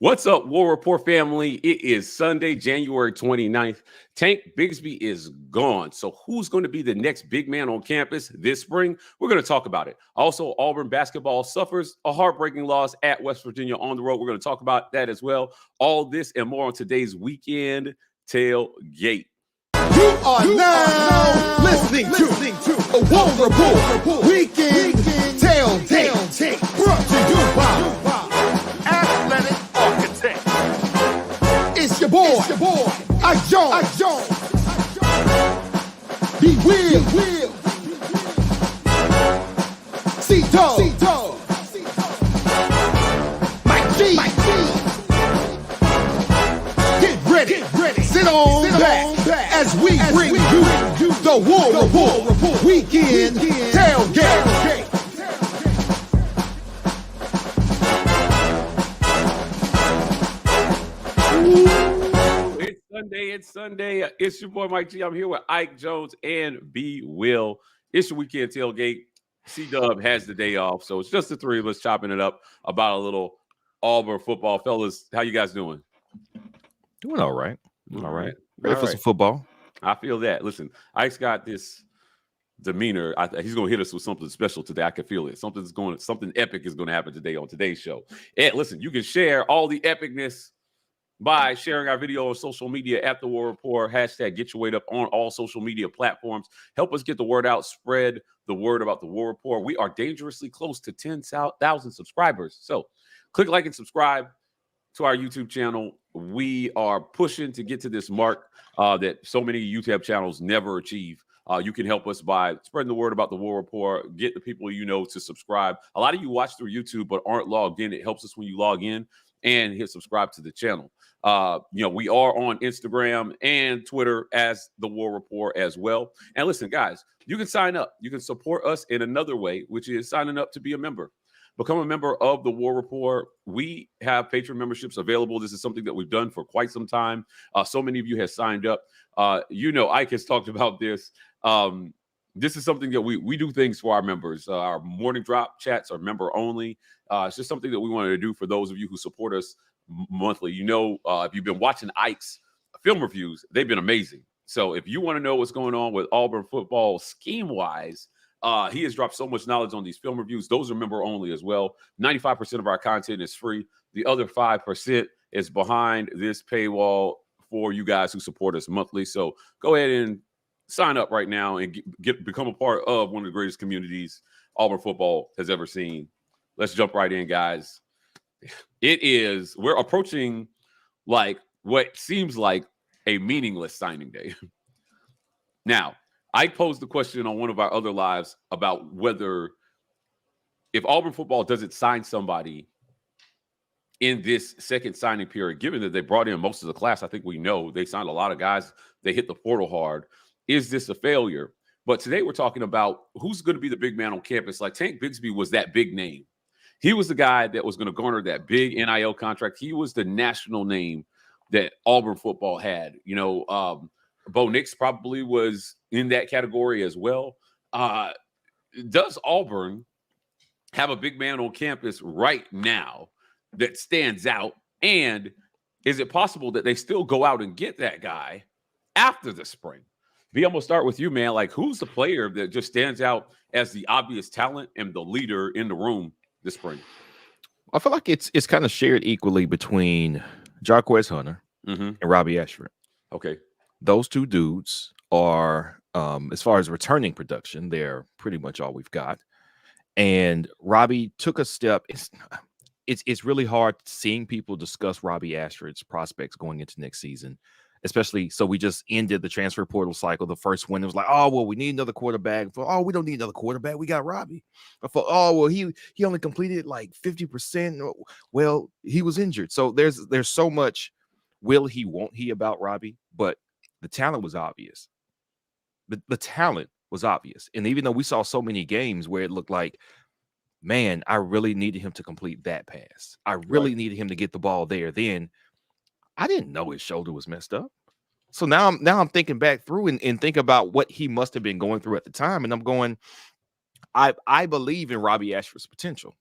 What's up, War Report family? It is Sunday, January 29th. Tank Bigsby is gone. So who's going to be the next big man on campus this spring? We're going to talk about it. Also, Auburn basketball suffers a heartbreaking loss at West Virginia on the road. We're going to talk about that as well. All this and more on today's Weekend Tailgate. You are now listening to a Auburn Report Weekend Tailgate, brought to you by Athletic Architect. It's your boy, Ike Jones. Be Will, C-Dog, Mike G. Get ready, sit on back as we bring you the War Report Weekend Tailgate. It's Sunday. It's your boy Mike G. I'm here with Ike Jones and B Will. It's your Weekend Tailgate. C-Dub has the day off, so it's just the three of us chopping it up about a little Auburn football. Fellas, how you guys doing? Doing all right. All right. Ready for some football. I feel that. Listen, Ike's got this demeanor. He's going to hit us with something special today. I can feel it. Something epic is going to happen today on today's show. And listen, you can share all the epicness by sharing our video on social media at The War Report. Hashtag Get Your Weight Up on all social media platforms. Help us get the word out. Spread the word about The War Report. We are dangerously close to 10,000 subscribers. So click like and subscribe to our YouTube channel. We are pushing to get to this mark that so many YouTube channels never achieve. You can help us by spreading the word about The War Report. Get the people you know to subscribe. A lot of you watch through YouTube but aren't logged in. It helps us when you log in and hit subscribe to the channel. We are on Instagram and Twitter as The War Report as well. And listen, guys, you can sign up. You can support us in another way, which is signing up to be a member. Become a member of The War Report. We have patron memberships available. This is something that we've done for quite some time. So many of you have signed up. Ike has talked about this. This is something that we do things for our members. Our morning drop chats are member only. It's just something that we wanted to do for those of you who support us monthly. If you've been watching Ike's film reviews, they've been amazing. So if you want to know what's going on with Auburn football scheme-wise, he has dropped so much knowledge on these film reviews. Those are member only as well. 95% of our content is free. The other 5% is behind this paywall for you guys who support us monthly. So go ahead and sign up right now and become a part of one of the greatest communities Auburn football has ever seen. Let's jump right in, guys. We're approaching like what seems like a meaningless signing day. Now, I posed the question on one of our other lives about whether if Auburn football doesn't sign somebody in this second signing period, given that they brought in most of the class, I think we know they signed a lot of guys. They hit the portal hard. Is this a failure? But today we're talking about who's going to be the big man on campus. Like Tank Bigsby was that big name. He was the guy that was going to garner that big NIL contract. He was the national name that Auburn football had. Bo Nix probably was in that category as well. Does Auburn have a big man on campus right now that stands out? And is it possible that they still go out and get that guy after the spring? B, I'm going to start with you, man. Like, who's the player that just stands out as the obvious talent and the leader in the room this spring? I feel like it's kind of shared equally between Jarquez Hunter and Robbie Ashford. Okay. Those two dudes are, as far as returning production, they're pretty much all we've got. And Robbie took a step. It's really hard seeing people discuss Robbie Ashford's prospects going into next season, especially so we just ended the transfer portal cycle. The first one, it was like, oh, well, we need another quarterback. Oh, we don't need another quarterback. We got Robbie. Oh, well, he only completed like 50%. Well, he was injured. So there's so much will he, won't he about Robbie, but the talent was obvious. The talent was obvious. And even though we saw so many games where it looked like, man, I really needed him to complete that pass. I really needed him to get the ball there. Then I didn't know his shoulder was messed up. So now I'm thinking back through and think about what he must have been going through at the time. And I'm going, I believe in Robbie Ashford's potential.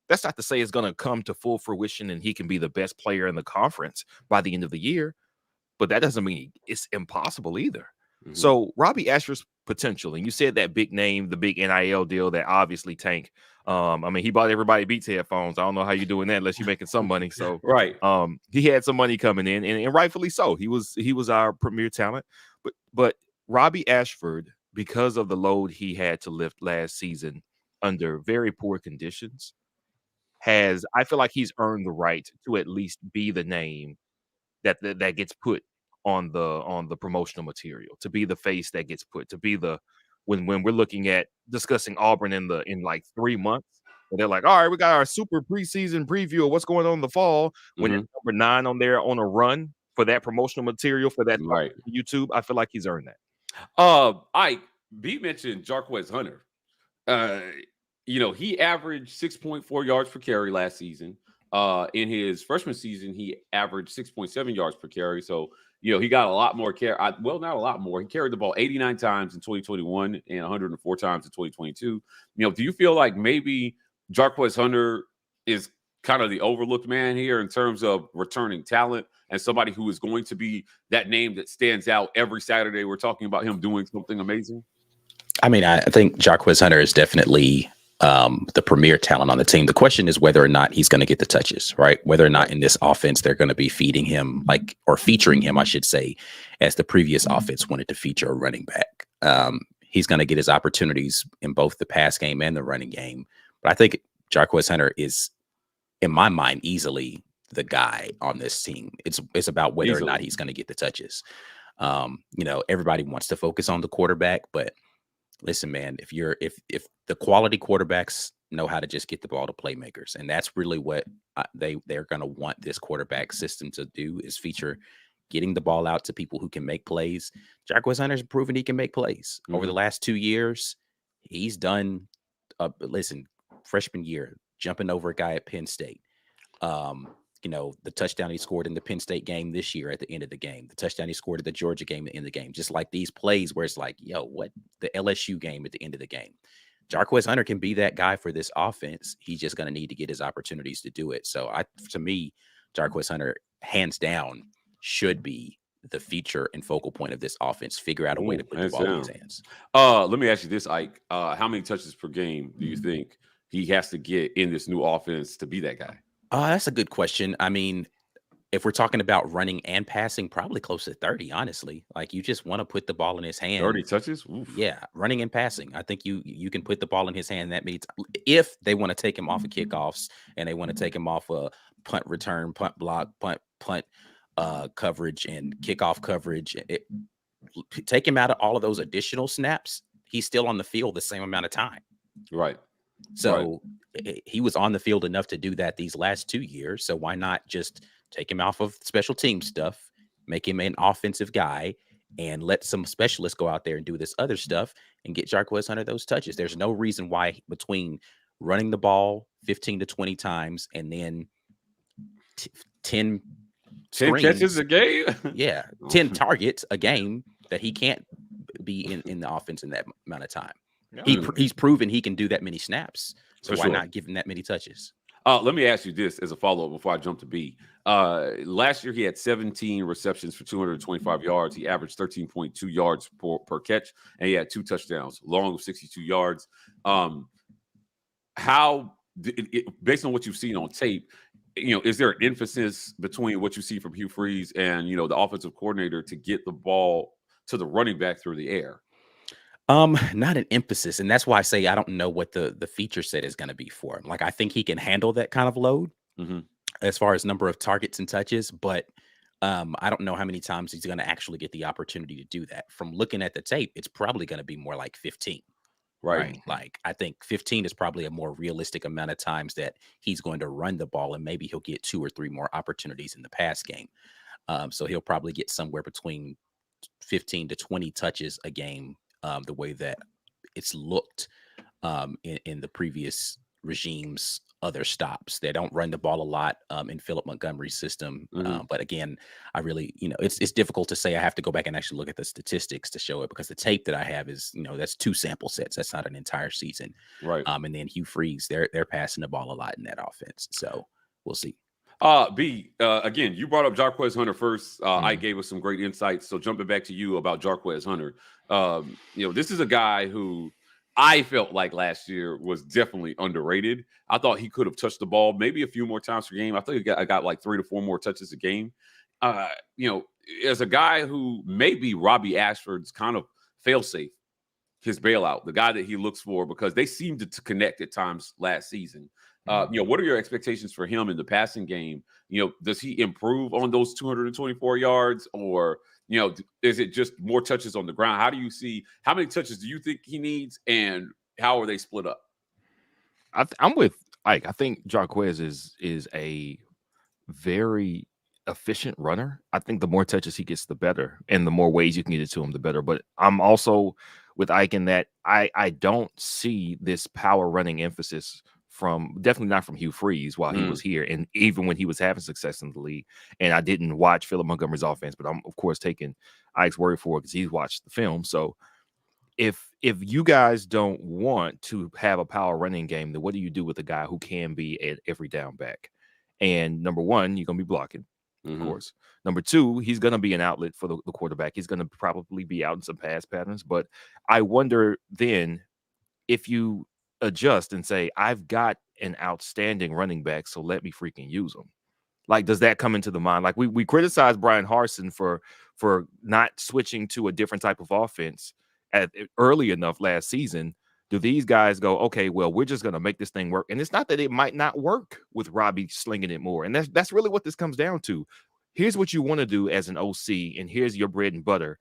That's not to say it's going to come to full fruition and he can be the best player in the conference by the end of the year, but that doesn't mean it's impossible either. Mhm. So Robbie Asher's potential, and you said that big name, the big NIL deal that obviously tanked. I mean, he bought everybody Beats headphones. I don't know how you're doing that unless you're making some money. So Right. he had some money coming in, and rightfully so. He was our premier talent. But Robbie Ashford, because of the load he had to lift last season under very poor conditions, I feel like he's earned the right to at least be the name that gets put on the promotional material, to be the face that gets put, to be the when we're looking at discussing Auburn in like 3 months, and they're like, all right, we got our super preseason preview of what's going on in the fall. When Mhm. it's number 9 on there on a run for that promotional material for that Right. YouTube, I feel like he's earned that. Ike, B mentioned Jarquez Hunter. Uh, he averaged 6.4 yards per carry last season. In his freshman season, he averaged 6.7 yards per carry. So, he got a lot more carry. Well, not a lot more. He carried the ball 89 times in 2021 and 104 times in 2022. Do you feel like maybe Jarquez Hunter is kind of the overlooked man here in terms of returning talent and somebody who is going to be that name that stands out every Saturday? We're talking about him doing something amazing. I mean, I think Jarquez Hunter is definitely the premier talent on the team. The question is whether or not he's going to get the touches, right? Whether or not in this offense they're going to be feeding him or featuring him, I should say, as the previous offense wanted to feature a running back. He's going to get his opportunities in both the pass game and the running game. But I think Jarquez Hunter is, in my mind, easily the guy on this team. It's about whether or not he's going to get the touches. Everybody wants to focus on the quarterback, but listen, man, if the quality quarterbacks know how to just get the ball to playmakers, and that's really what they're going to want this quarterback system to do, is feature getting the ball out to people who can make plays. Jarquez Hunter's proven he can make plays. Over the last 2 years. He's done. Freshman year, jumping over a guy at Penn State. The touchdown he scored in the Penn State game this year at the end of the game, the touchdown he scored at the Georgia game at the end of the game, just like these plays where it's like, what, the LSU game at the end of the game. Jarquez Hunter can be that guy for this offense. He's just going to need to get his opportunities to do it. So to me, Jarquez Hunter, hands down, should be the feature and focal point of this offense. Figure out a way to put the ball in his hands. Let me ask you this, Ike. How many touches per game do you think he has to get in this new offense to be that guy? That's a good question. I mean, if we're talking about running and passing, probably close to 30, honestly. Like, you just want to put the ball in his hand. 30 touches? Oof. Yeah, running and passing. I think you can put the ball in his hand that many times. If they want to take him off of kickoffs and they want to take him off a punt return, punt block, punt coverage and kickoff coverage, take him out of all of those additional snaps, he's still on the field the same amount of time. Right. So he was on the field enough to do that these last 2 years. So why not just take him off of special team stuff, make him an offensive guy, and let some specialists go out there and do this other stuff and get Jarquez Hunter those touches? There's no reason why between running the ball 15 to 20 times and then 10 catches a game? Yeah, 10 targets a game that he can't be in the offense in that amount of time. He's proven he can do that many snaps. So why not give him that many touches? Let me ask you this as a follow-up before I jump to B. Last year, he had 17 receptions for 225 yards. He averaged 13.2 yards per catch, and he had 2 touchdowns, long of 62 yards. Based on what you've seen on tape, is there an emphasis between what you see from Hugh Freeze and, the offensive coordinator to get the ball to the running back through the air? Not an emphasis. And that's why I say I don't know what the feature set is going to be for him. Like, I think he can handle that kind of load as far as number of targets and touches, but I don't know how many times he's going to actually get the opportunity to do that. From looking at the tape, it's probably going to be more like 15. Right. Like, I think 15 is probably a more realistic amount of times that he's going to run the ball, and maybe he'll get 2 or 3 more opportunities in the pass game. So he'll probably get somewhere between 15 to 20 touches a game. The way that it's looked in the previous regime's other stops. They don't run the ball a lot in Philip Montgomery's system. But again, I really, it's difficult to say. I have to go back and actually look at the statistics to show it, because the tape that I have is, that's 2 sample sets. That's not an entire season. Right. And then Hugh Freeze, they're passing the ball a lot in that offense. So we'll see. Again, you brought up Jarquez Hunter first. I gave us some great insights. So jumping back to you about Jarquez Hunter, this is a guy who I felt like last year was definitely underrated. I thought he could have touched the ball maybe a few more times per game. I think I got like 3 to 4 more touches a game. As a guy who may be Robbie Ashford's kind of fail-safe, his bailout, the guy that he looks for, because they seemed to connect at times last season. What are your expectations for him in the passing game? Does he improve on those 224 yards, or is it just more touches on the ground? How do you see, how many touches do you think he needs, and how are they split up? I'm with Ike. I think Jarquez is a very efficient runner. I think the more touches he gets, the better, and the more ways you can get it to him, the better. But I'm also with Ike in that I don't see this power running emphasis definitely not from Hugh Freeze while he was here, and even when he was having success in the league. And I didn't watch Philip Montgomery's offense, but I'm of course taking Ike's word for it because he's watched the film. So if you guys don't want to have a power running game, then what do you do with a guy who can be an every down back? And number one, you're gonna be blocking, of course. Number two, he's gonna be an outlet for the quarterback. He's gonna probably be out in some pass patterns. But I wonder then if you adjust and say, I've got an outstanding running back, so let me freaking use him. Like, does that come into the mind? Like, we criticize Brian Harsin for not switching to a different type of offense early enough last season. Do these guys go, okay, well, we're just going to make this thing work? And it's not that it might not work with Robbie slinging it more. And that's really what this comes down to. Here's what you want to do as an OC, and here's your bread and butter.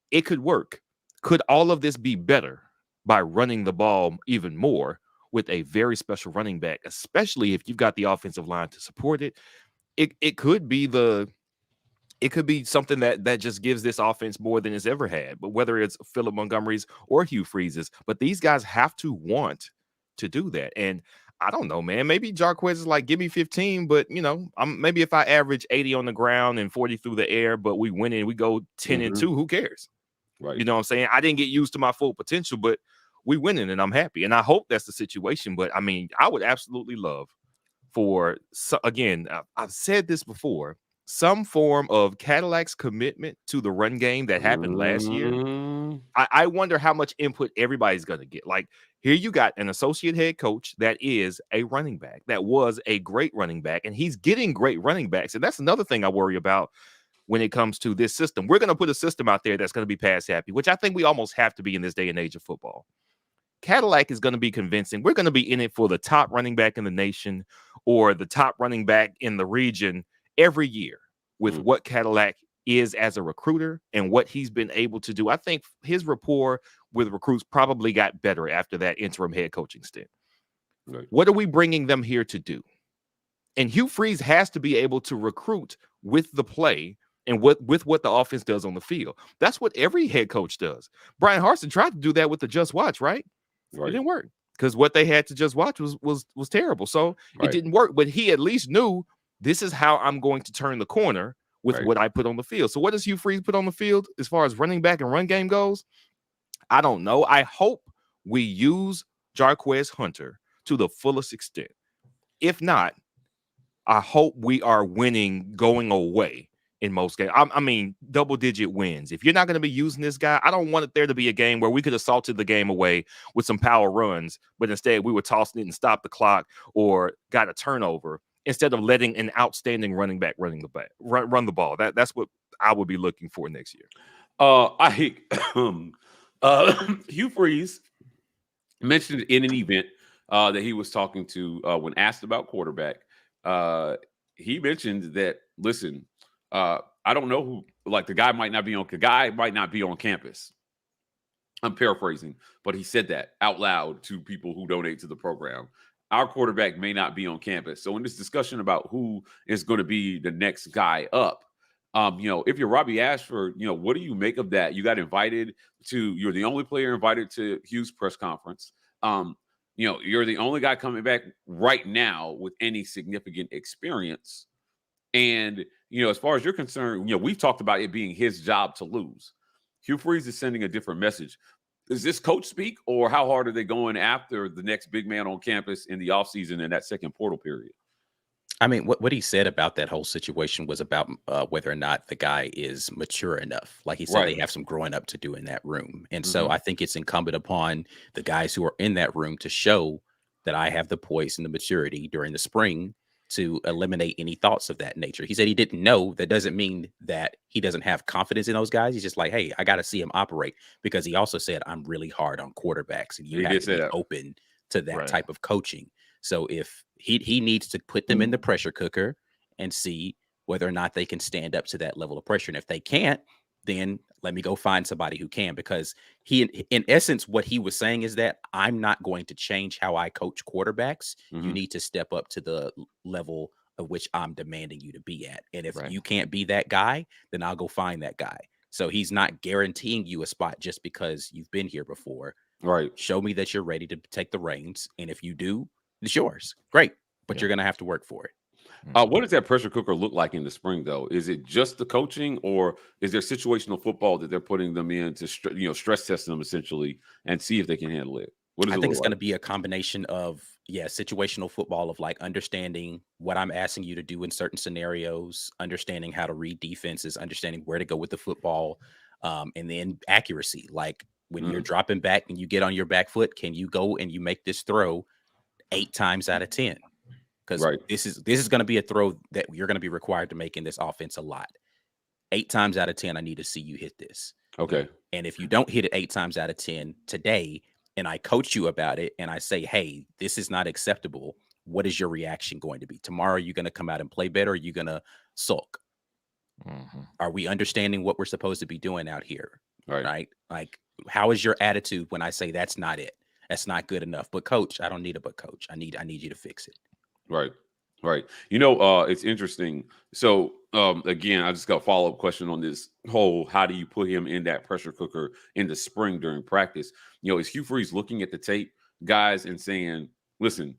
It could work. Could all of this be better by running the ball even more with a very special running back, especially if you've got the offensive line to support it? It could be something that just gives this offense more than it's ever had. But whether it's Philip Montgomery's or Hugh Freeze's, but these guys have to want to do that. And I don't know, man. Maybe Jarquez is like, give me 15, but maybe if I average 80 on the ground and 40 through the air, but we win and we go 10-2, who cares? Right. You know what I'm saying? I didn't get used to my full potential, but we winning and I'm happy. And I hope that's the situation. But I mean, I would absolutely love for, again, I've said this before, some form of Cadillac's commitment to the run game that happened last year. I wonder how much input everybody's going to get. Like, here you got an associate head coach that is a running back, that was a great running back, and he's getting great running backs. And that's another thing I worry about when it comes to this system. We're going to put a system out there that's going to be pass happy, which I think we almost have to be in this day and age of football. Cadillac is going to be convincing. We're going to be in it for the top running back in the nation or the top running back in the region every year with what Cadillac is as a recruiter and what he's been able to do. I think his rapport with recruits probably got better after that interim head coaching stint. Right. What are we bringing them here to do? And Hugh Freeze has to be able to recruit with the play and with what the offense does on the field. That's what every head coach does. Brian Harsin tried to do that with the Just Watch, right? It didn't work because what they had to Just Watch was terrible. So it didn't work. But he at least knew, this is how I'm going to turn the corner with what I put on the field. So what does Hugh Freeze put on the field as far as running back and run game goes? I don't know. I hope we use Jarquez Hunter to the fullest extent. If not, I hope we are winning going away in most games. I mean, double-digit wins. If you're not going to be using this guy, I don't want there to be a game where we could have salted the game away with some power runs, but instead we were tossing it and stopped the clock or got a turnover instead of letting an outstanding running back run the ball. That's what I would be looking for next year. Hugh Freeze mentioned in an event that he was talking to when asked about quarterback. He mentioned that, listen, I don't know who, like, the guy might not be on campus. I'm paraphrasing, but he said that out loud to people who donate to the program. Our quarterback may not be on campus. So in this discussion about who is going to be the next guy up, if you're Robbie Ashford, what do you make of that? You got invited you're the only player invited to Hugh's press conference. you're the only guy coming back right now with any significant experience. And, as far as you're concerned, we've talked about it being his job to lose. Hugh Freeze is sending a different message. Is this coach speak, or how hard are they going after the next big man on campus in the offseason and that second portal period? I mean, what he said about that whole situation was about whether or not the guy is mature enough. Like he said, Right. they have some growing up to do in that room. And Mhm. so I think it's incumbent upon the guys who are in that room to show that I have the poise and the maturity during the spring to eliminate any thoughts of that nature. He said he didn't know. That doesn't mean that he doesn't have confidence in those guys. He's just like, hey, I got to see him operate, because he also said, I'm really hard on quarterbacks, and you He have did to say be that. open to that Right. type of coaching. So if he needs to put them in the pressure cooker and see whether or not they can stand up to that level of pressure. And if they can't, then let me go find somebody who can, because in essence, what he was saying is that I'm not going to change how I coach quarterbacks. You Mhm. need to step up to the level of which I'm demanding you to be at. And if Right. you can't be that guy, then I'll go find that guy. So he's not guaranteeing you a spot just because you've been here before. Right. Show me that you're ready to take the reins. And if you do, it's yours. Great. But Yeah. you're going to have to work for it. What does that pressure cooker look like in the spring, though? Is it just the coaching, or is there situational football that they're putting them in to stress test them essentially and see if they can handle it? What does I it think look it's going to like? be a combination of, situational football, of like understanding what I'm asking you to do in certain scenarios, understanding how to read defenses, understanding where to go with the football, and then accuracy. Like when you're Mm, dropping back and you get on your back foot, can you go and you make this throw 8 times out of 10? Because right. this is going to be a throw that you're going to be required to make in this offense a lot. 8 times out of 10, I need to see you hit this. Okay. And if you don't hit it 8 times out of 10 today, and I coach you about it, and I say, hey, this is not acceptable, what is your reaction going to be? Tomorrow, are you going to come out and play better? Or are you going to sulk? Mhm. Are we understanding what we're supposed to be doing out here? Right. Right? Like, how is your attitude when I say that's not it? That's not good enough. But coach, I don't need a but coach. I need you to fix it. Right. Right. It's interesting. So, again, I just got a follow-up question on this whole, how do you put him in that pressure cooker in the spring during practice? Is Hugh Freeze looking at the tape, guys, and saying, listen,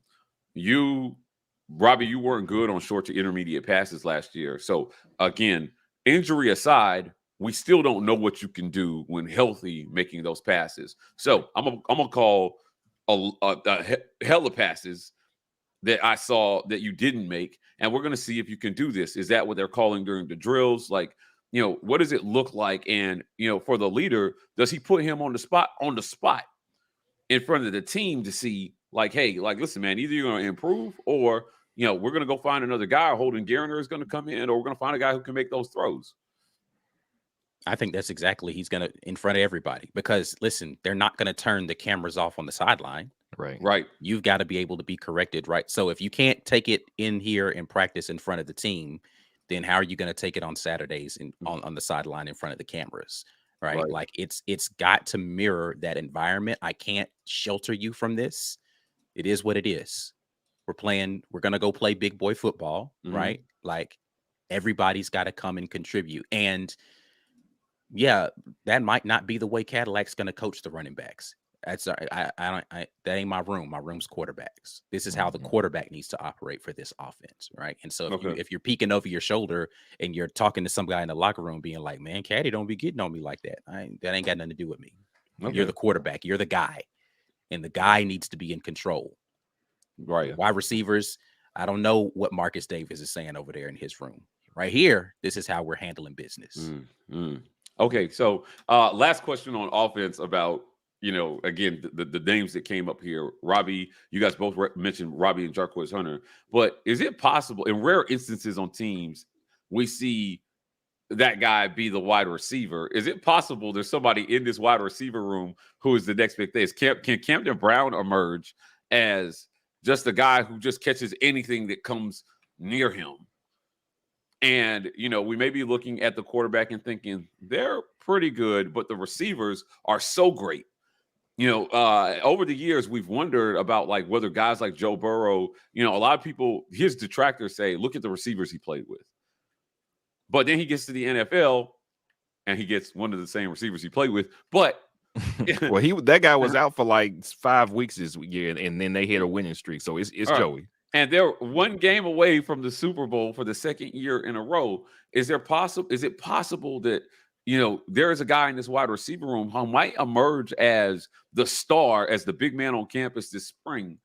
Robbie, you weren't good on short to intermediate passes last year. So, again, injury aside, we still don't know what you can do when healthy making those passes. So, I'm gonna call a hella passes that I saw that you didn't make, and we're going to see if you can do this. Is that what they're calling during the drills? Like, what does it look like? And, for the leader, does he put him on the spot in front of the team to see, like, hey, like, listen, man, either you're going to improve, or, we're going to go find another guy. Holden Garner is going to come in, or we're going to find a guy who can make those throws. I think that's exactly, he's going to, in front of everybody, because listen, they're not going to turn the cameras off on the sideline. Right. Right. You've got to be able to be corrected, right? So if you can't take it in here and practice in front of the team, then how are you going to take it on Saturdays and on the sideline in front of the cameras, right? Right. Like it's got to mirror that environment. I can't shelter you from this. It is what it is. We're going to go play big boy football, Mhm. right? Like everybody's got to come and contribute. And yeah, that might not be the way Cadillac's going to coach the running backs. That's that ain't my room. My room's quarterbacks. This is how the Mhm. quarterback needs to operate for this offense, right? And so Okay. if you're peeking over your shoulder and you're talking to some guy in the locker room, being like, "Man, Caddy, don't be getting on me like that. That ain't got nothing to do with me. Okay. You're the quarterback. You're the guy, and the guy needs to be in control." Right. Wide receivers, I don't know what Marcus Davis is saying over there in his room. Right here, this is how we're handling business. Okay. So, last question on offense about, again, the names that came up here. Robbie, you guys both mentioned Robbie and Jarquez Hunter, but is it possible, in rare instances on teams, we see that guy be the wide receiver? Is it possible there's somebody in this wide receiver room who is the next big thing? Can Camden Brown emerge as just a guy who just catches anything that comes near him? And, we may be looking at the quarterback and thinking they're pretty good, but the receivers are so great. Over the years, we've wondered about, like, whether guys like Joe Burrow, a lot of people, his detractors say, look at the receivers he played with. But then he gets to the NFL and he gets one of the same receivers he played with. But Well, that guy was out for like 5 weeks this year, and then they hit a winning streak. So it's All right. Joey. And they're one game away from the Super Bowl for the second year in a row. Is it possible that, there is a guy in this wide receiver room who might emerge as the star, as the big man on campus this spring?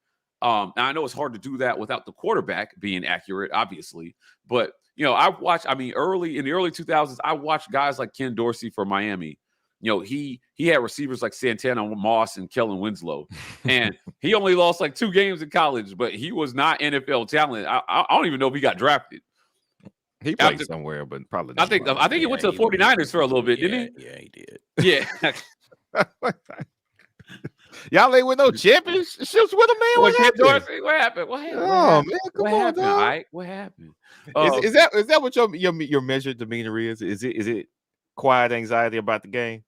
Now I know it's hard to do that without the quarterback being accurate, obviously. But, early in the early 2000s, I watched guys like Ken Dorsey for Miami. He had receivers like Santana Moss and Kellen Winslow, and he only lost like 2 games in college, but he was not NFL talent. I don't even know if he got drafted. He played somewhere, but probably not. I think he went to the 49ers for a little bit, didn't he? Yeah, he did. Yeah. Y'all ain't with no championships with a man. What happened? What happened? What happened? Oh man, come on, happened? All right, what happened? Is that what your measured demeanor is? Is it quiet anxiety about the game?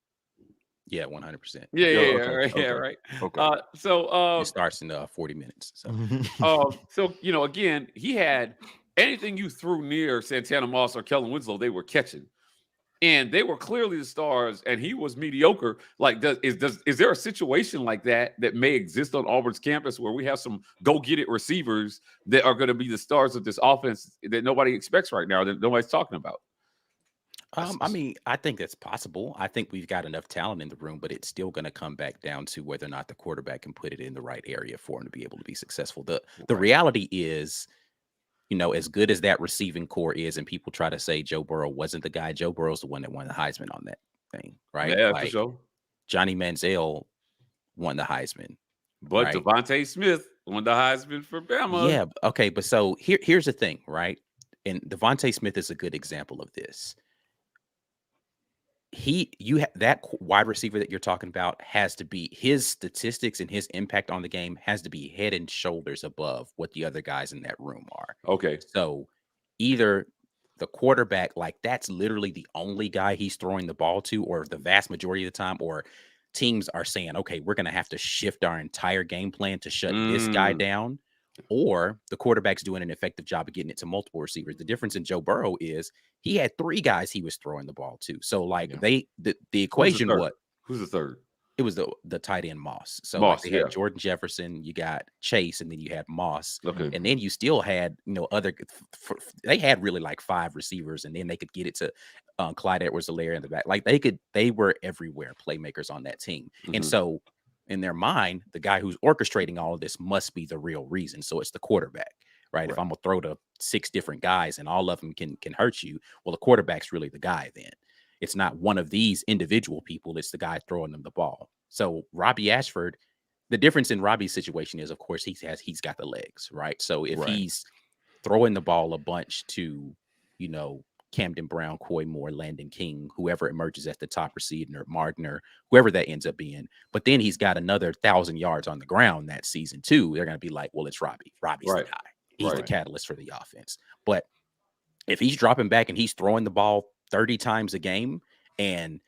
Yeah, 100%. Yeah, right. Okay. So it starts in 40 minutes. So again, he had anything you threw near Santana Moss or Kellen Winslow, they were catching. And they were clearly the stars, and he was mediocre. Like, is there a situation like that may exist on Auburn's campus where we have some go-get-it receivers that are going to be the stars of this offense that nobody expects right now, that nobody's talking about? I think that's possible. I think we've got enough talent in the room, but it's still going to come back down to whether or not the quarterback can put it in the right area for him to be able to be successful. The reality is, as good as that receiving core is, and people try to say Joe Burrow wasn't the guy, Joe Burrow's the one that won the Heisman on that thing, right? Yeah, for sure. Johnny Manziel won the Heisman. But right? Devontae Smith won the Heisman for Bama. Yeah, okay, but so here's the thing, right? And Devontae Smith is a good example of this. That wide receiver that you're talking about has to be, his statistics and his impact on the game has to be head and shoulders above what the other guys in that room are. Okay. So either the quarterback, like that's literally the only guy he's throwing the ball to, or the vast majority of the time, or teams are saying, okay, we're going to have to shift our entire game plan to shut this guy down, or the quarterback's doing an effective job of getting it to multiple receivers. The difference in Joe Burrow is he had 3 guys he was throwing the ball to. So the equation, who's the third? It was the tight end Moss. So Moss, they had Jordan Jefferson, you got Chase, and then you had Moss. Okay. And then you still had, they had really like 5 receivers, and then they could get it to Clyde Edwards-Helaire in the back. Like they were everywhere, playmakers on that team. And so in their mind, the guy who's orchestrating all of this must be the real reason. So it's the quarterback, right? If I'm gonna throw to 6 different guys and all of them can hurt you, well, the quarterback's really the guy then. It's not one of these individual people. It's the guy throwing them the ball. So Robbie Ashford, the difference in Robbie's situation is, of course, he's got the legs, right? So if he's throwing the ball a bunch to, Camden Brown, Coy Moore, Landon King, whoever emerges at the top receiver, Martin, or whoever that ends up being, but then he's got another 1,000 yards on the ground that season too, they're going to be like, well, it's Robbie. Robbie's the guy. He's the catalyst for the offense. But if he's dropping back and he's throwing the ball 30 times a game, and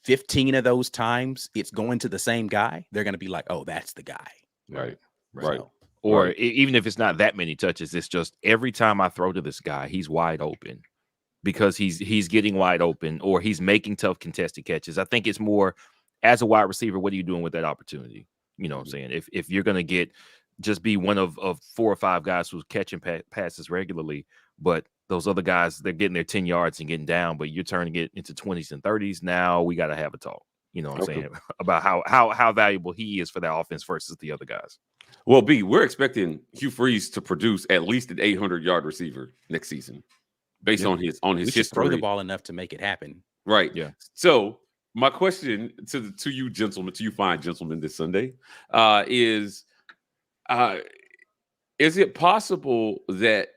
15 of those times it's going to the same guy, they're going to be like, oh, that's the guy. Right. So, or even if it's not that many touches, it's just every time I throw to this guy, he's wide open because he's getting wide open, or he's making tough contested catches. I think it's more as a wide receiver, what are you doing with that opportunity? You know what I'm saying? If you're going to just be one of 4 or 5 guys who's catching passes regularly, but those other guys, they're getting their 10 yards and getting down, but you're turning it into 20s and 30s. Now we got to have a talk, you know what I'm saying, about how valuable he is for that offense versus the other guys. Well, B, we're expecting Hugh Freeze to produce at least an 800-yard receiver next season, based on his history. Throw the ball enough to make it happen. Right. Yeah. So my question to you gentlemen, to you fine gentlemen this Sunday, is it possible that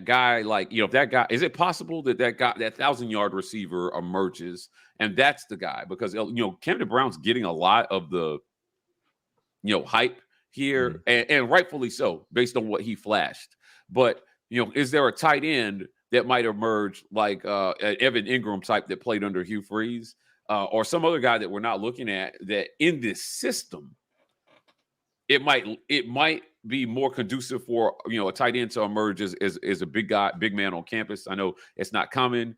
guy, like, if that guy, is it possible that guy, that 1,000-yard receiver emerges and that's the guy? Because, Camden Brown's getting a lot of the, hype here, and rightfully so, based on what he flashed. But, is there a tight end that might emerge, like an Evan Ingram type that played under Hugh Freeze, or some other guy that we're not looking at, that in this system, it might be more conducive for a tight end to emerge as a big man on campus? I know it's not common,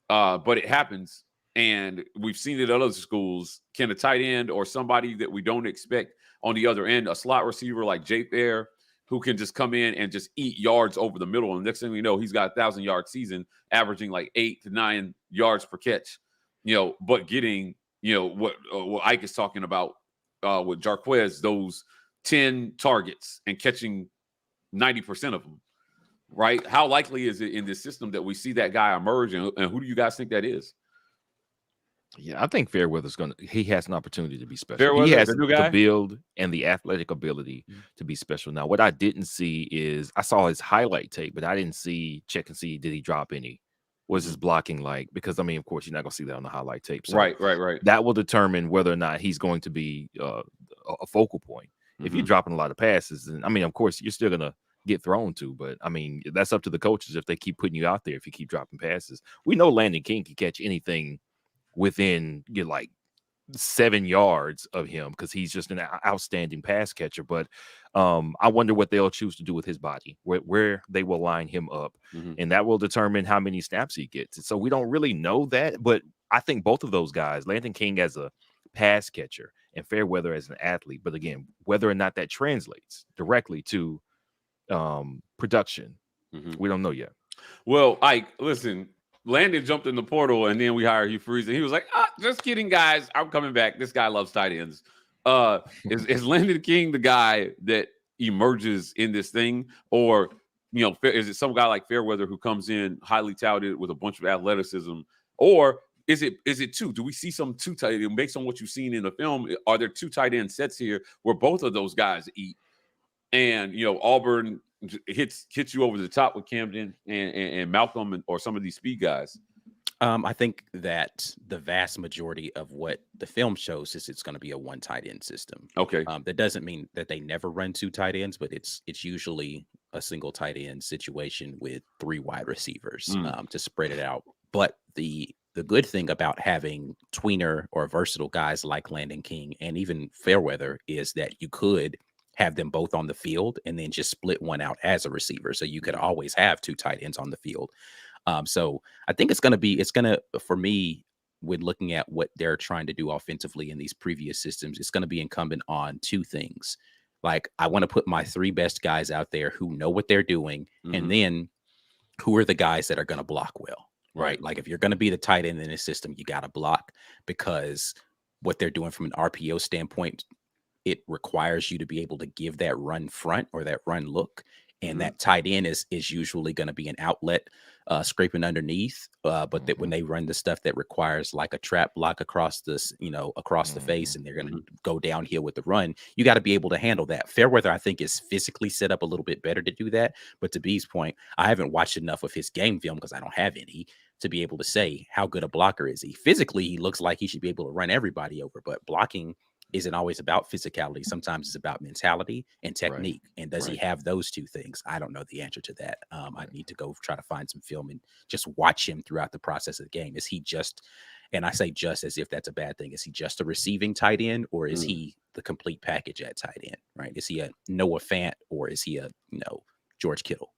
but it happens. And we've seen it at other schools. Can a tight end or somebody that we don't expect on the other end, a slot receiver like Jay Fair, who can just come in and just eat yards over the middle. And next thing we know, he's got a 1,000-yard season, averaging like 8 to 9 yards per catch, but getting, what Ike is talking about with Jarquez, those 10 targets and catching 90% of them, right? How likely is it in this system that we see that guy emerge? And who do you guys think that is? Yeah, I think Fairweather's he has an opportunity to be special. Fairweather, he has the new guy? the build and the athletic ability to be special. Now, what I didn't see is I saw his highlight tape, but I didn't check and see, did he drop any? Was his blocking like? Because, I mean, of course, you're not going to see that on the highlight tape. So Right. that will determine whether or not he's going to be a focal point. If you're dropping a lot of passes, then, I mean, of course, you're still going to get thrown to. But, I mean, that's up to the coaches if they keep putting you out there, if you keep dropping passes. We know Landon King can catch anything within like 7 yards of him because he's just an outstanding pass catcher. But I wonder what they'll choose to do with his body, where they will line him up, and that will determine how many snaps he gets. So we don't really know that, but I think both of those guys, Landon King as a pass catcher and Fairweather as an athlete, but again, whether or not that translates directly to production, we don't know yet. Well, Ike, listen, Landon jumped in the portal, and then we hired Hugh Freeze, and he was like, just kidding, guys. I'm coming back. This guy loves tight ends. Is Landon King the guy that emerges in this thing? Or, is it some guy like Fairweather who comes in highly touted with a bunch of athleticism? Or is it two? Do we see some two tight end? Based on what you've seen in the film, are there two tight end sets here where both of those guys eat? And, Auburn hits you over the top with Camden and Malcolm or some of these speed guys? I think that the vast majority of what the film shows is it's going to be a one tight end system. Okay. That doesn't mean that they never run two tight ends, but it's usually a single tight end situation with 3 wide receivers to spread it out. But the good thing about having tweener or versatile guys like Landon King and even Fairweather is that you could have them both on the field and then just split one out as a receiver. So you could always have 2 tight ends on the field. So I think for me, when looking at what they're trying to do offensively in these previous systems, it's going to be incumbent on 2 things. Like, I want to put my 3 best guys out there who know what they're doing. And then who are the guys that are going to block well, right? Like, if you're going to be the tight end in this system, you got to block, because what they're doing from an RPO standpoint, it requires you to be able to give that run front or that run look. And that tight end is usually going to be an outlet scraping underneath. But that when they run the stuff that requires like a trap block across this, across the face, and they're going to go downhill with the run, you got to be able to handle that. Fairweather, I think, is physically set up a little bit better to do that. But to B's point, I haven't watched enough of his game film, because I don't have any, to be able to say how good a blocker is he. Physically, he looks like he should be able to run everybody over, but blocking isn't always about physicality. Sometimes it's about mentality and technique. And does he have those 2 things? I don't know the answer to that. I need to go try to find some film and just watch him throughout the process of the game. Is he just, and I say just as if that's a bad thing, is he just a receiving tight end, or is he the complete package at tight end, right? Is he a Noah Fant, or is he a, George Kittle?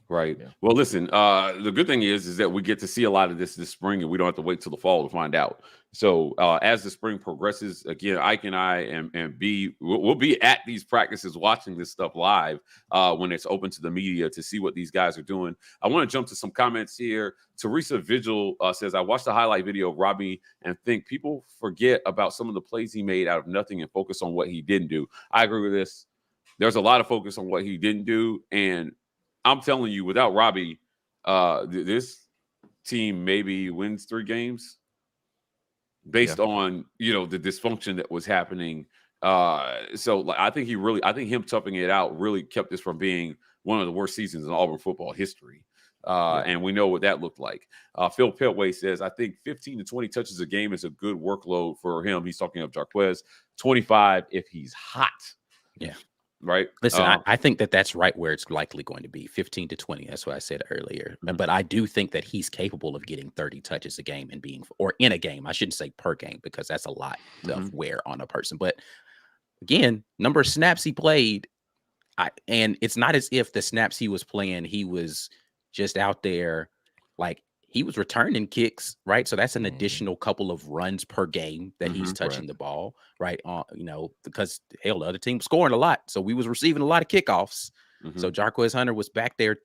Right. Yeah. Well, listen, the good thing is that we get to see a lot of this spring, and we don't have to wait till the fall to find out. So as the spring progresses, again, Ike and I and B, we'll be at these practices watching this stuff live when it's open to the media to see what these guys are doing. I want to jump to some comments here. Teresa Vigil says, I watched the highlight video of Robbie and think people forget about some of the plays he made out of nothing and focus on what he didn't do. I agree with this. There's a lot of focus on what he didn't do, and I'm telling you, without Robbie, this team maybe wins 3 games based on, the dysfunction that was happening. So I think him toughing it out really kept this from being one of the worst seasons in Auburn football history. And we know what that looked like. Phil Petway says, I think 15 to 20 touches a game is a good workload for him. He's talking of Jarquez. 25 if he's hot. Yeah. Right. Listen, I think that's right where it's likely going to be, 15 to 20. That's what I said earlier. But I do think that he's capable of getting 30 touches a game and or in a game. I shouldn't say per game, because that's a lot of wear on a person. But again, number of snaps he played, and it's not as if the snaps he was playing, he was just out there. Like, he was returning kicks, right? So that's an additional couple of runs per game that he's Mhm. touching the ball, right? Because hell, the other team was scoring a lot, so we was receiving a lot of kickoffs. So Mhm. Jarquez Hunter was back there,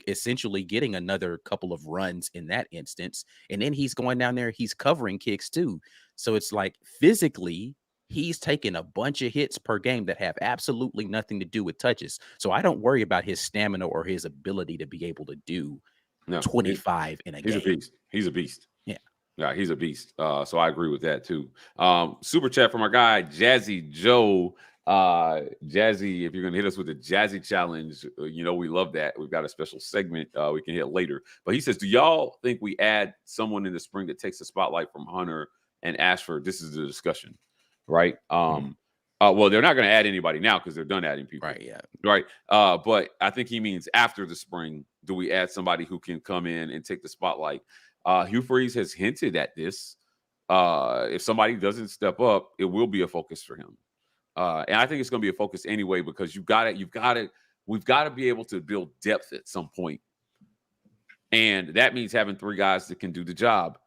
essentially getting another couple of runs in that instance, and then he's going down there, he's covering kicks too. So it's like physically, he's taking a bunch of hits per game that have absolutely nothing to do with touches. So I don't worry about his stamina or his ability to be able to do No, 25 in a he's a game. beast. He's a beast. Yeah. Yeah, he's a beast. So I agree with that too. Super chat from our guy Jazzy Joe. Jazzy, if you're gonna hit us with the Jazzy challenge, we love that. We've got a special segment we can hit later. But he says, do y'all think we add someone in the spring that takes the spotlight from Hunter and Ashford? This is the discussion, right? Well, they're not going to add anybody now because they're done adding people. Right. Yeah. Right. But I think he means after the spring, do we add somebody who can come in and take the spotlight? Hugh Freeze has hinted at this. If somebody doesn't step up, it will be a focus for him. And I think it's going to be a focus anyway, because we've got to be able to build depth at some point. And that means having 3 guys that can do the job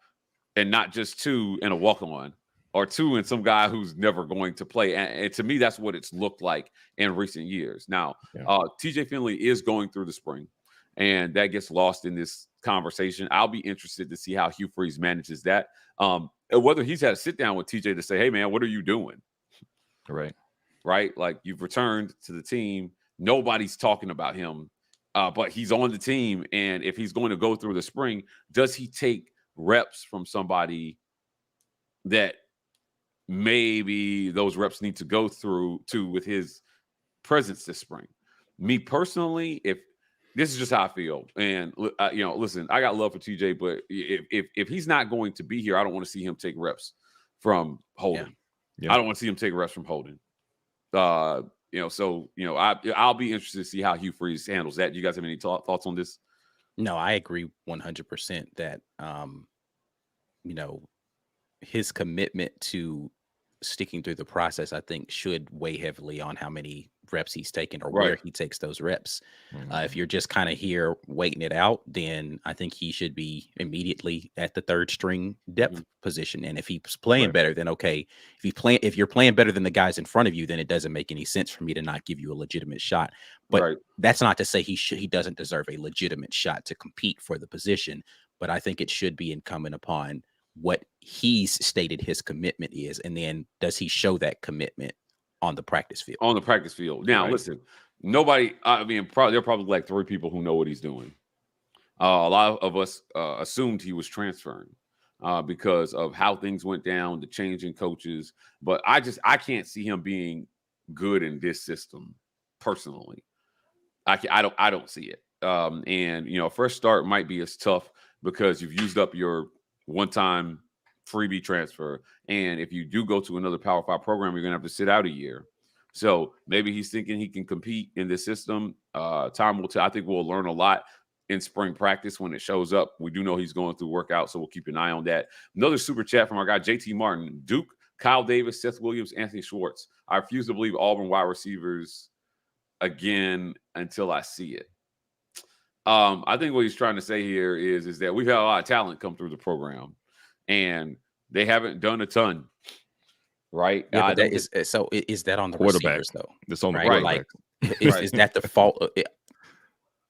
and not just 2 and a walk-on, or 2 and some guy who's never going to play. And to me, that's what it's looked like in recent years. Now, TJ Finley is going through the spring, and that gets lost in this conversation. I'll be interested to see how Hugh Freeze manages that. Whether he's had to sit down with TJ to say, hey, man, what are you doing? Right? Like, you've returned to the team. Nobody's talking about him, but he's on the team. And if he's going to go through the spring, does he take reps from somebody that maybe those reps need to go through to with his presence this spring? Me personally, if this is just how I feel, and listen, I got love for TJ, but if he's not going to be here, I don't want to see him take reps from Holden. I don't want to see him take reps from Holden. I'll be interested to see how Hugh Freeze handles that. Do you guys have any thoughts on this? No, I agree 100% that his commitment to sticking through the process, I think, should weigh heavily on how many reps he's taken or where he takes those reps. If you're just kind of here waiting it out, then I think he should be immediately at the 3rd string depth position. And if he's playing better, then okay. If you're playing better than the guys in front of you, then it doesn't make any sense for me to not give you a legitimate shot. But that's not to say he doesn't deserve a legitimate shot to compete for the position. But I think it should be incumbent upon what he's stated his commitment is, and then does he show that commitment on the practice field? On the practice field. Now, listen, nobody. I mean, there are probably like 3 people who know what he's doing. A lot of us assumed he was transferring because of how things went down, the change in coaches. But I can't see him being good in this system personally. I don't see it. And a fresh start might be as tough because you've used up your one-time freebie transfer, and if you do go to another Power 5 program, you're gonna have to sit out a year. So maybe he's thinking he can compete in this system. Time will tell. I think we'll learn a lot in spring practice when it shows up. We do know he's going through workouts, so we'll keep an eye on that. Another super chat from our guy JT Martin: Duke, Kyle Davis, Seth Williams, Anthony Schwartz. I refuse to believe Auburn wide receivers again until I see it. I think what he's trying to say here is that we've had a lot of talent come through the program, and they haven't done a ton, right? Yeah, but is that on the receivers though? It's on the quarterback. Like, is that the fault?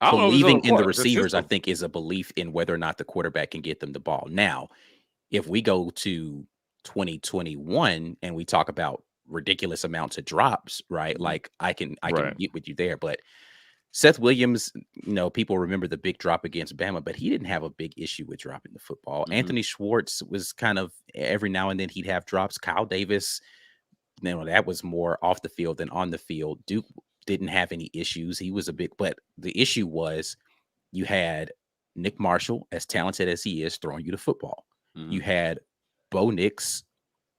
Believing in the receivers, I think, is a belief in whether or not the quarterback can get them the ball. Now, if we go to 2021 and we talk about ridiculous amounts of drops, right? Like I can get with you there, but Seth Williams, people remember the big drop against Bama, but he didn't have a big issue with dropping the football. Anthony Schwartz was kind of every now and then he'd have drops. Kyle Davis, that was more off the field than on the field. Duke didn't have any issues. He was but the issue was you had Nick Marshall, as talented as he is, throwing you the football. You had Bo Nix,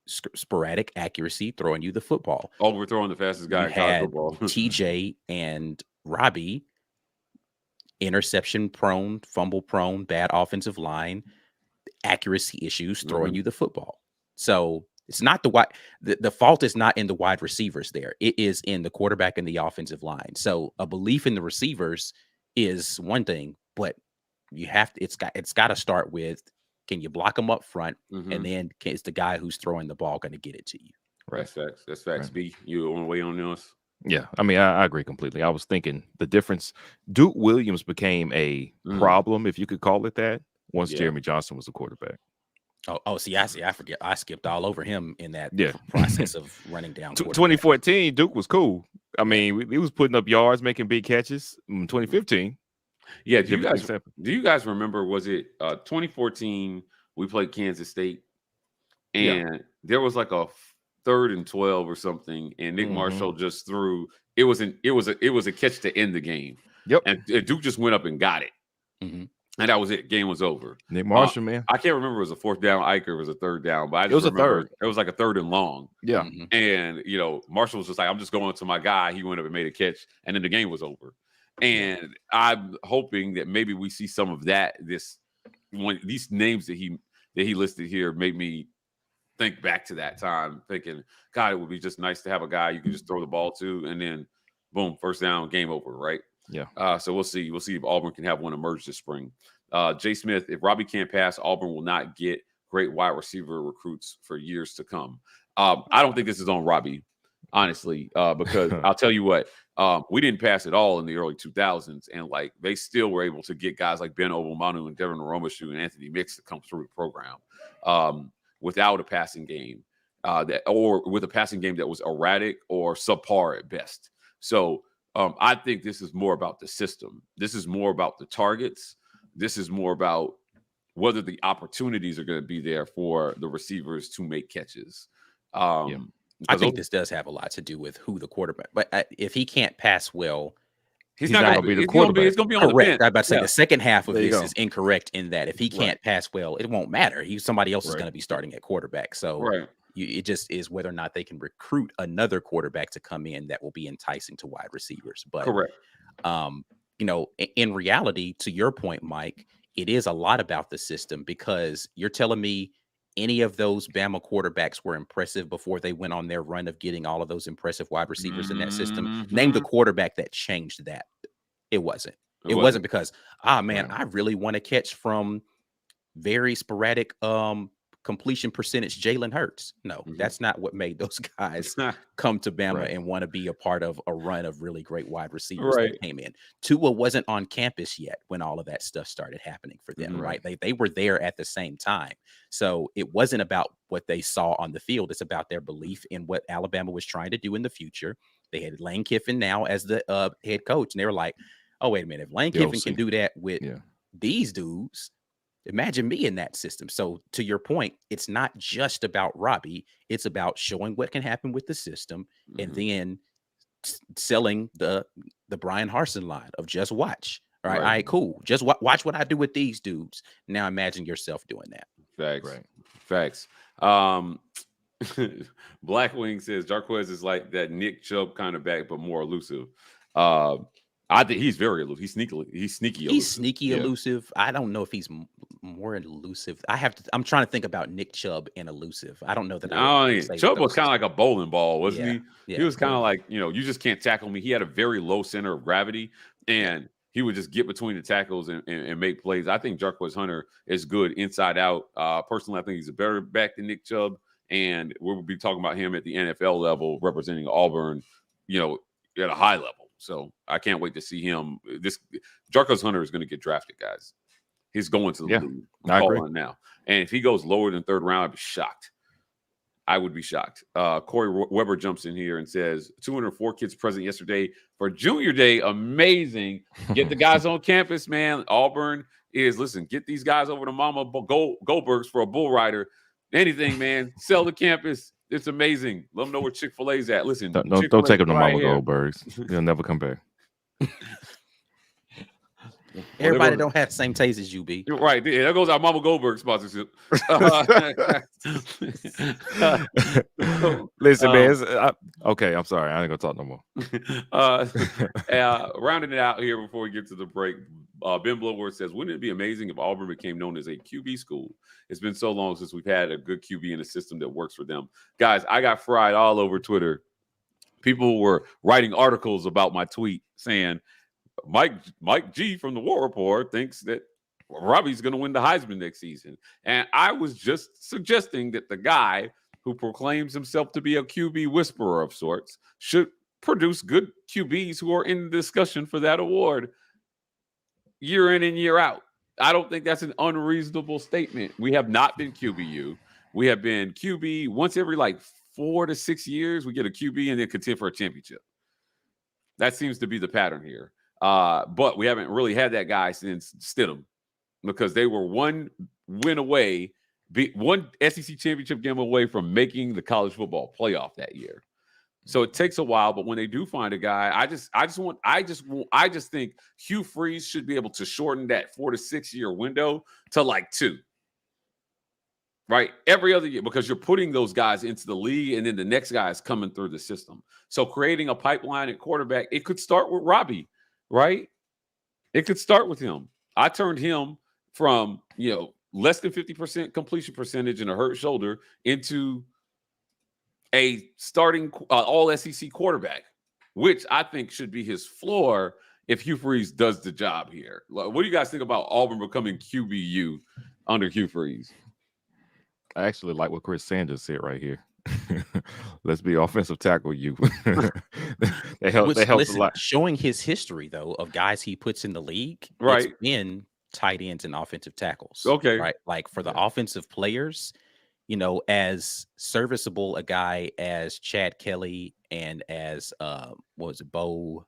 sporadic accuracy, throwing you the football. We're throwing the fastest guy in college football. TJ and Robbie, interception prone, fumble prone, bad offensive line, accuracy issues, throwing you the football. So it's not the fault is not in the wide receivers there. It is in the quarterback and the offensive line. So a belief in the receivers is one thing, but you have to. It's got to start with, can you block them up front, Mhm. and then is the guy who's throwing the ball going to get it to you? Right. That's facts. That's facts. Right. B, you on the way on this? Yeah, I mean, I agree completely. I was thinking the difference. Duke Williams became a Mm. problem, if you could call it that, once Yeah. Jeremy Johnson was the quarterback. See. I forget. I skipped all over him in that Yeah. process of running down. 2014, Duke was cool. I mean, he was putting up yards, making big catches. 2015, Yeah. Do different things happened. you guys remember? Was it 2014? We played Kansas State, Yeah. and there was like a 3rd and 12 or something, and Nick Mhm. Marshall just threw. It was a catch to end the game. Yep. And Duke just went up and got it, Mhm. and that was it. Game was over. Nick Marshall, man. I can't remember if it was a 4th down Ike or it was a 3rd down, but I just It was a remember 3rd. It was like a 3rd and long. Yeah. Mhm. And Marshall was just like, I'm just going to my guy. He went up and made a catch, and then the game was over. And I'm hoping that maybe we see some of that. These names that he listed here made me think back to that time, thinking, God, it would be just nice to have a guy you can just throw the ball to, and then boom, 1st down, game over, right? Yeah. So we'll see. We'll see if Auburn can have one emerge this spring. Jay Smith, if Robbie can't pass, Auburn will not get great wide receiver recruits for years to come. I don't think this is on Robbie, honestly, because I'll tell you what, we didn't pass at all in the early 2000s, and like they still were able to get guys like Ben Obomanu and Devin Aromashu and Anthony Mix to come through the program without a passing game, or with a passing game that was erratic or subpar at best. So I think this is more about the system. This is more about the targets. This is more about whether the opportunities are going to be there for the receivers to make catches. I think this does have a lot to do with who the quarterback. But if he can't pass well, he's not going to be the quarterback. It's going to be on correct. the bench. I'm about to say the second half of There you this go. is incorrect in that if he can't pass well, it won't matter. Somebody else is going to be starting at quarterback. So it just is whether or not they can recruit another quarterback to come in that will be enticing to wide receivers. But correct. In reality, to your point, Mike, it is a lot about the system, because you're telling me any of those Bama quarterbacks were impressive before they went on their run of getting all of those impressive wide receivers in that system. Name the quarterback that changed that. It wasn't. It wasn't because, I really want to catch from very sporadic completion percentage Jalen Hurts. No, that's not what made those guys come to Bama and want to be a part of a run of really great wide receivers that came in. Tua wasn't on campus yet when all of that stuff started happening for them, right? They were there at the same time. So it wasn't about what they saw on the field. It's about their belief in what Alabama was trying to do in the future. They had Lane Kiffin now as the head coach, and they were like, oh, wait a minute. If Lane Kiffin can do that with these dudes, imagine me in that system. So to your point, it's not just about Robbie. It's about showing what can happen with the system and then selling the Brian Harsin line of just watch. All right, cool. Just watch what I do with these dudes. Now imagine yourself doing that. Facts. Blackwing says Jarquez is like that Nick Chubb kind of back, but more elusive. I think he's very elusive. He's sneaky elusive. He's sneaky elusive. I don't know if he's more elusive. I'm trying to think about Nick Chubb and elusive. I don't know that. Chubb was kind of like a bowling ball, wasn't he? Yeah. He was kind of like, you just can't tackle me. He had a very low center of gravity, and he would just get between the tackles and make plays. I think Jarquez Hunter is good inside out. Personally, I think he's a better back than Nick Chubb, and we'll be talking about him at the NFL level, representing Auburn, at a high level. So I can't wait to see him. Jarquez Hunter is going to get drafted, guys. He's going to the league. I'm calling now. And if he goes lower than 3rd round, I'd be shocked. I would be shocked. Corey Weber jumps in here and says 204 kids present yesterday for Junior Day. Amazing. Get the guys on campus, man. Auburn get these guys over to Mama Goldberg's for a bull rider. Anything, man. Sell the campus. It's amazing. Let them know where Chick-fil-A's at. Listen, don't take them to Mama Goldberg's. They'll never come back. Everybody don't have the same taste as you, B. Right. There goes our Mama Goldberg sponsorship. Listen, man. Okay, I'm sorry. I ain't going to talk no more. Rounding it out here before we get to the break, Ben Bloworth says, wouldn't it be amazing if Auburn became known as a QB school? It's been so long since we've had a good QB in a system that works for them. Guys, I got fried all over Twitter. People were writing articles about my tweet saying, Mike G from the War Report thinks that Robbie's going to win the Heisman next season. And I was just suggesting that the guy who proclaims himself to be a QB whisperer of sorts should produce good QBs who are in the discussion for that award year in and year out. I don't think that's an unreasonable statement. We have not been QBU. We have been QB once every like 4 to 6 years. We get a QB and then contend for a championship. That seems to be the pattern here. But we haven't really had that guy since Stidham because they were one win away, one SEC championship game away from making the college football playoff that year. So it takes a while, but when they do find a guy, I just think Hugh Freeze should be able to shorten that 4 to 6 year window to like 2. Right? Every other year, because you're putting those guys into the league and then the next guy is coming through the system. So creating a pipeline at quarterback, it could start with Robbie, right? It could start with him. I turned him from, less than 50% completion percentage and a hurt shoulder into a starting all SEC quarterback, which I think should be his floor if Hugh Freeze does the job here. What do you guys think about Auburn becoming QBU under Hugh Freeze? I actually like what Chris Sanders said right here. Let's be offensive tackle you. That helps a lot. Showing his history, though, of guys he puts in the league, right, it's been tight ends and offensive tackles. Okay. Right. Like for the offensive players, as serviceable a guy as Chad Kelly and as Bo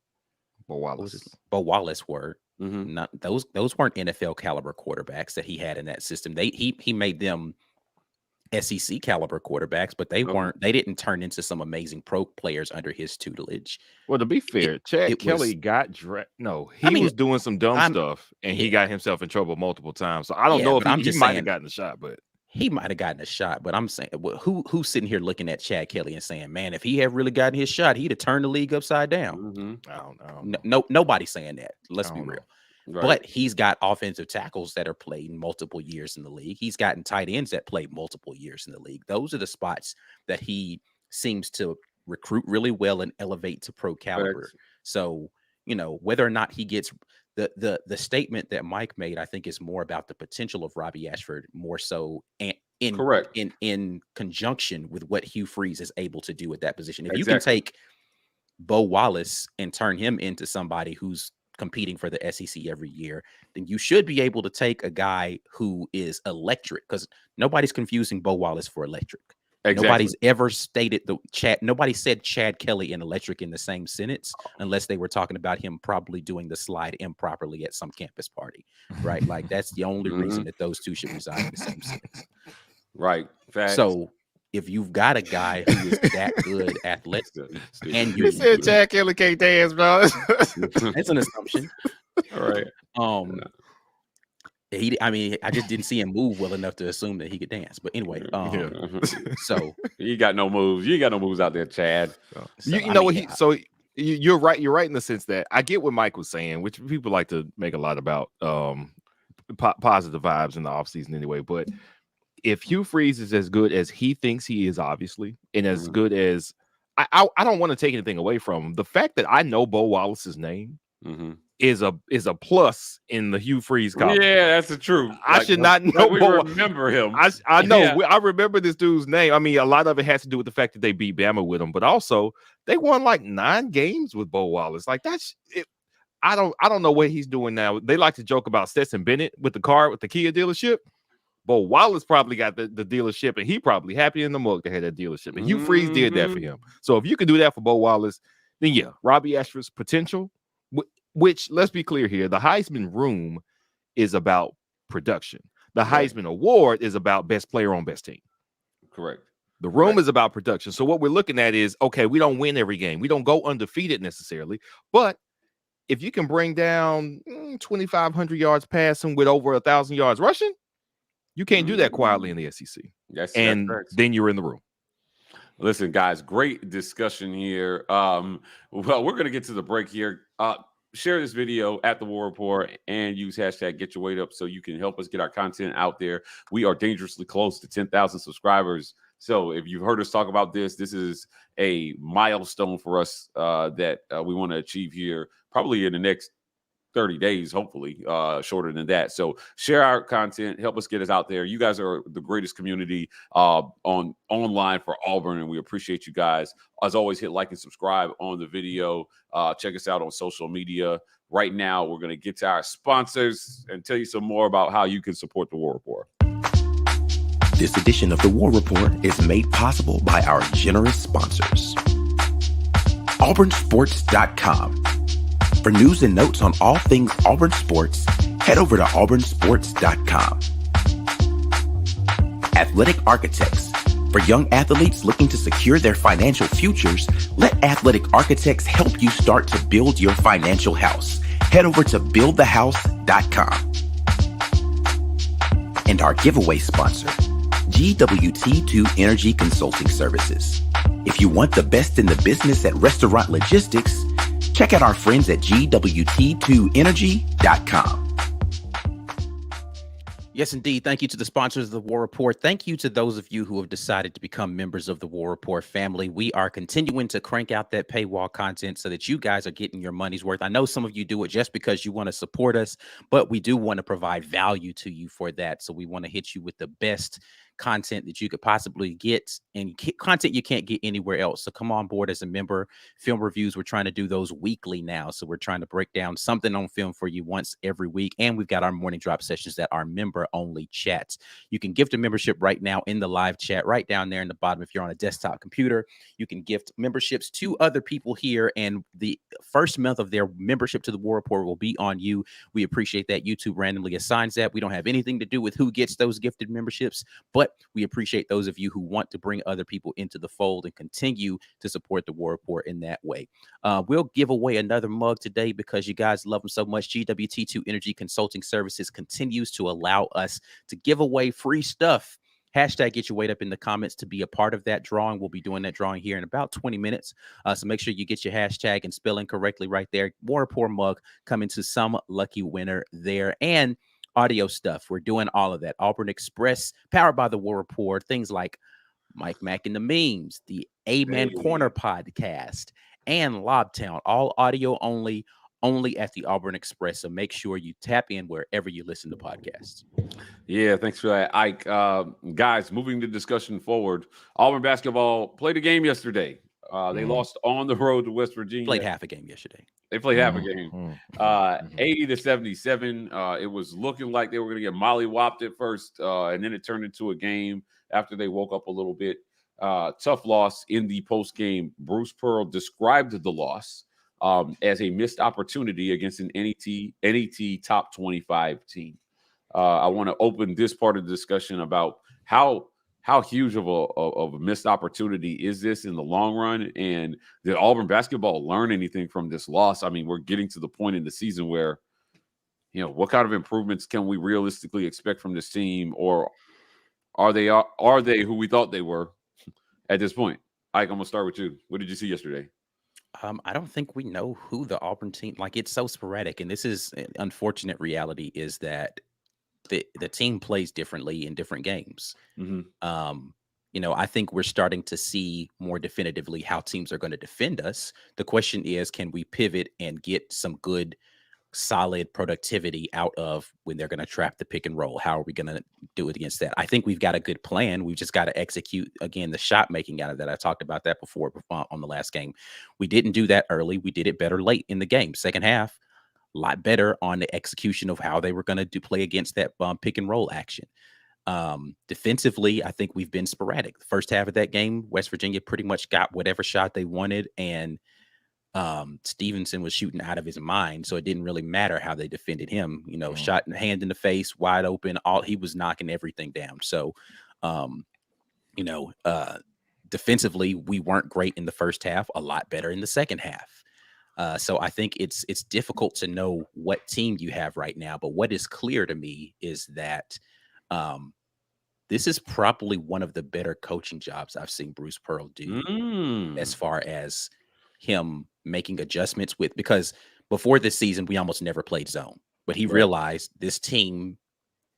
Wallace. Bo Wallace were. Mm-hmm. Not those weren't NFL caliber quarterbacks that he had in that system. He made them SEC caliber quarterbacks, but they didn't turn into some amazing pro players under his tutelage. Well, to be fair, Chad Kelly was doing some dumb stuff and he got himself in trouble multiple times. So I don't know if he might have gotten a shot, but he might have gotten a shot. But I'm saying, who's sitting here looking at Chad Kelly and saying, man, if he had really gotten his shot, he'd have turned the league upside down. Mm-hmm. I don't know. Nobody's saying that. Let's be real. Right. But he's got offensive tackles that are played multiple years in the league. He's gotten tight ends that played multiple years in the league. Those are the spots that he seems to recruit really well and elevate to pro caliber. Correct. So, whether or not he gets the statement that Mike made, I think is more about the potential of Robbie Ashford more so in conjunction with what Hugh Freeze is able to do at that position. If you can take Bo Wallace and turn him into somebody who's competing for the SEC every year, then you should be able to take a guy who is electric, because nobody's confusing Bo Wallace for electric. Exactly. Nobody's ever stated nobody said Chad Kelly and electric in the same sentence unless they were talking about him probably doing the slide improperly at some campus party, right? Like that's the only reason that those two should reside in the same sentence. Right. Facts. So if you've got a guy who is that good athletic, and you said Chad Kelly can't dance, bro. That's an assumption. All right. I just didn't see him move well enough to assume that he could dance. But anyway, so you got no moves. You ain't got no moves out there, Chad. You're right. You're right in the sense that I get what Mike was saying, which people like to make a lot about positive vibes in the offseason anyway. But if Hugh Freeze is as good as he thinks he is, obviously, and as good as I don't want to take anything away from him. The fact that I know Bo Wallace's name is a plus in the Hugh Freeze column. Yeah, that's the truth. I should not know. We remember him. I know. Yeah. I remember this dude's name. I mean, a lot of it has to do with the fact that they beat Bama with him, but also they won like 9 games with Bo Wallace. Like that's it. I don't know what he's doing now. They like to joke about Stetson Bennett with the car with the Kia dealership. Bo Wallace probably got the dealership, and he probably happy in the mug to have that dealership. And Hugh Freeze did that for him. So if you can do that for Bo Wallace, then yeah, Robbie Ashford's potential, which let's be clear here, the Heisman room is about production. The Heisman Award is about best player on best team. Correct. The room is about production. So what we're looking at is, okay, we don't win every game. We don't go undefeated necessarily, but if you can bring down 2,500 yards passing with over 1,000 yards rushing, you can't do that quietly in the SEC. Yes, and then you're in the room. Listen, guys, great discussion here. Well, we're going to get to the break here. Share this video at the War Report and use hashtag Get Your Weight Up so you can help us get our content out there. We are dangerously close to 10,000 subscribers. So if you've heard us talk about this is a milestone for us that we want to achieve here probably in the next 30 days, hopefully, shorter than that. So share our content, help us get us out there. You guys are the greatest community online for Auburn, and we appreciate you guys. As always, hit like and subscribe on the video. Check us out on social media. Right now, we're going to get to our sponsors and tell you some more about how you can support the War Report. This edition of the War Report is made possible by our generous sponsors. AuburnSports.com. For news and notes on all things Auburn Sports, head over to AuburnSports.com. Athletic Architects. For young athletes looking to secure their financial futures, let Athletic Architects help you start to build your financial house. Head over to BuildTheHouse.com. And our giveaway sponsor, GWT2 Energy Consulting Services. If you want the best in the business at restaurant logistics, check out our friends at GWT2Energy.com. Yes, indeed. Thank you to the sponsors of the War Report. Thank you to those of you who have decided to become members of the War Report family. We are continuing to crank out that paywall content so that you guys are getting your money's worth. I know some of you do it just because you want to support us, but we do want to provide value to you for that. So we want to hit you with the best content that you could possibly get, and content you can't get anywhere else. So come on board as a member. Film reviews, we're trying to do those weekly now. So we're trying to break down something on film for you once every week. And we've got our morning drop sessions that are member only chats. You can gift a membership right now in the live chat, right down there in the bottom. If you're on a desktop computer, you can gift memberships to other people here, and the first month of their membership to the War Report will be on you. We appreciate that. YouTube randomly assigns that. We don't have anything to do with who gets those gifted memberships, but we appreciate those of you who want to bring other people into the fold and continue to support the War Report in that way. We'll give away another mug today because you guys love them so much. GWT2 Energy Consulting Services continues to allow us to give away free stuff. Hashtag get your weight up in the comments to be a part of that drawing. We'll be doing that drawing here in about 20 minutes. So make sure you get your hashtag and spelling correctly right there. War Report mug coming to some lucky winner there. And audio stuff. We're doing all of that. Auburn Express, powered by the War Report. Things like Mike Mack and the Memes, the Amen Corner podcast, and Lobtown. All audio only at the Auburn Express. So make sure you tap in wherever you listen to podcasts. Yeah, thanks for that, Ike. Guys, moving the discussion forward. Auburn basketball played a game yesterday. They lost on the road to West Virginia. Played half a game yesterday. They played half a game, 80-77. It was looking like they were going to get mollywopped at first, and then it turned into a game after they woke up a little bit. Tough loss in the post game. Bruce Pearl described the loss as a missed opportunity against an NET top 25 team. I want to open this part of the discussion about how huge of a missed opportunity is this in the long run? And did Auburn basketball learn anything from this loss? I mean, we're getting to the point in the season where, what kind of improvements can we realistically expect from this team? Or are they who we thought they were at this point? Ike, I'm going to start with you. What did you see yesterday? I don't think we know who the Auburn team, it's so sporadic. And this is an unfortunate reality, is that the team plays differently in different games. I think we're starting to see more definitively how teams are going to defend us. The question is, can we pivot and get some good, solid productivity out of when they're going to trap the pick and roll? How are we going to do it against that? I think we've got a good plan. We've just got to execute, again, the shot making out of that. I talked about that before on the last game. We didn't do that early. We did it better late in the game. Second half, a lot better on the execution of how they were going to play against that pick and roll action. Defensively, I think we've been sporadic. The first half of that game, West Virginia pretty much got whatever shot they wanted, and Stevenson was shooting out of his mind, so it didn't really matter how they defended him. Shot in hand in the face, wide open, he was knocking everything down. So, defensively, we weren't great in the first half, a lot better in the second half. So I think it's difficult to know what team you have right now. But what is clear to me is that this is probably one of the better coaching jobs I've seen Bruce Pearl do, as far as him making adjustments because before this season, we almost never played zone. But he realized this team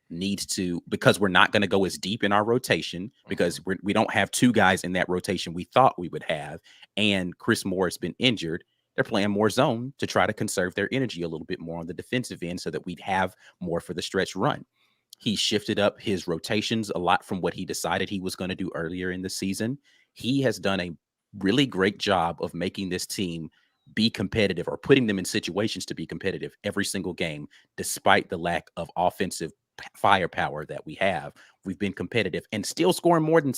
needs to, because we're not going to go as deep in our rotation, because we don't have two guys in that rotation we thought we would have, and Chris Moore has been injured. they're playing more zone to try to conserve their energy a little bit more on the defensive end so that we'd have more for the stretch run. He shifted up his rotations a lot from what he decided he was going to do earlier in the season. He has done a really great job of making this team be competitive, or putting them in situations to be competitive every single game, despite the lack of offensive firepower that we have. We've been competitive and still scoring more than,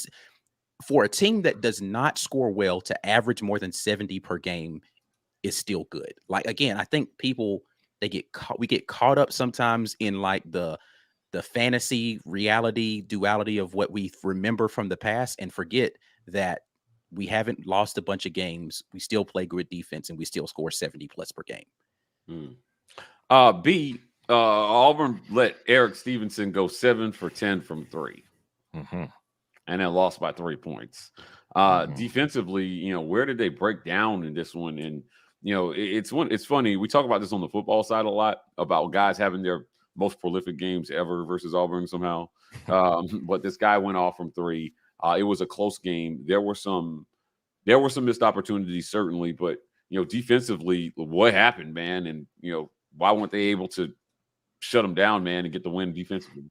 for a team that does not score well, to average more than 70 per game is still good. Like, again, I think people, we get caught up sometimes in like the fantasy reality duality of what we remember from the past, and forget that we haven't lost a bunch of games. We still play good defense, and we still score 70 plus per game. Auburn let Eric Stevenson go 7 for 10 from 3, and then lost by 3 points. Defensively, where did they break down in this one? And it's funny. We talk about this on the football side a lot, about guys having their most prolific games ever versus Auburn somehow. But this guy went off from 3. It was a close game. There were some missed opportunities, certainly, but defensively, what happened, man? And why weren't they able to shut them down, man, and get the win defensively?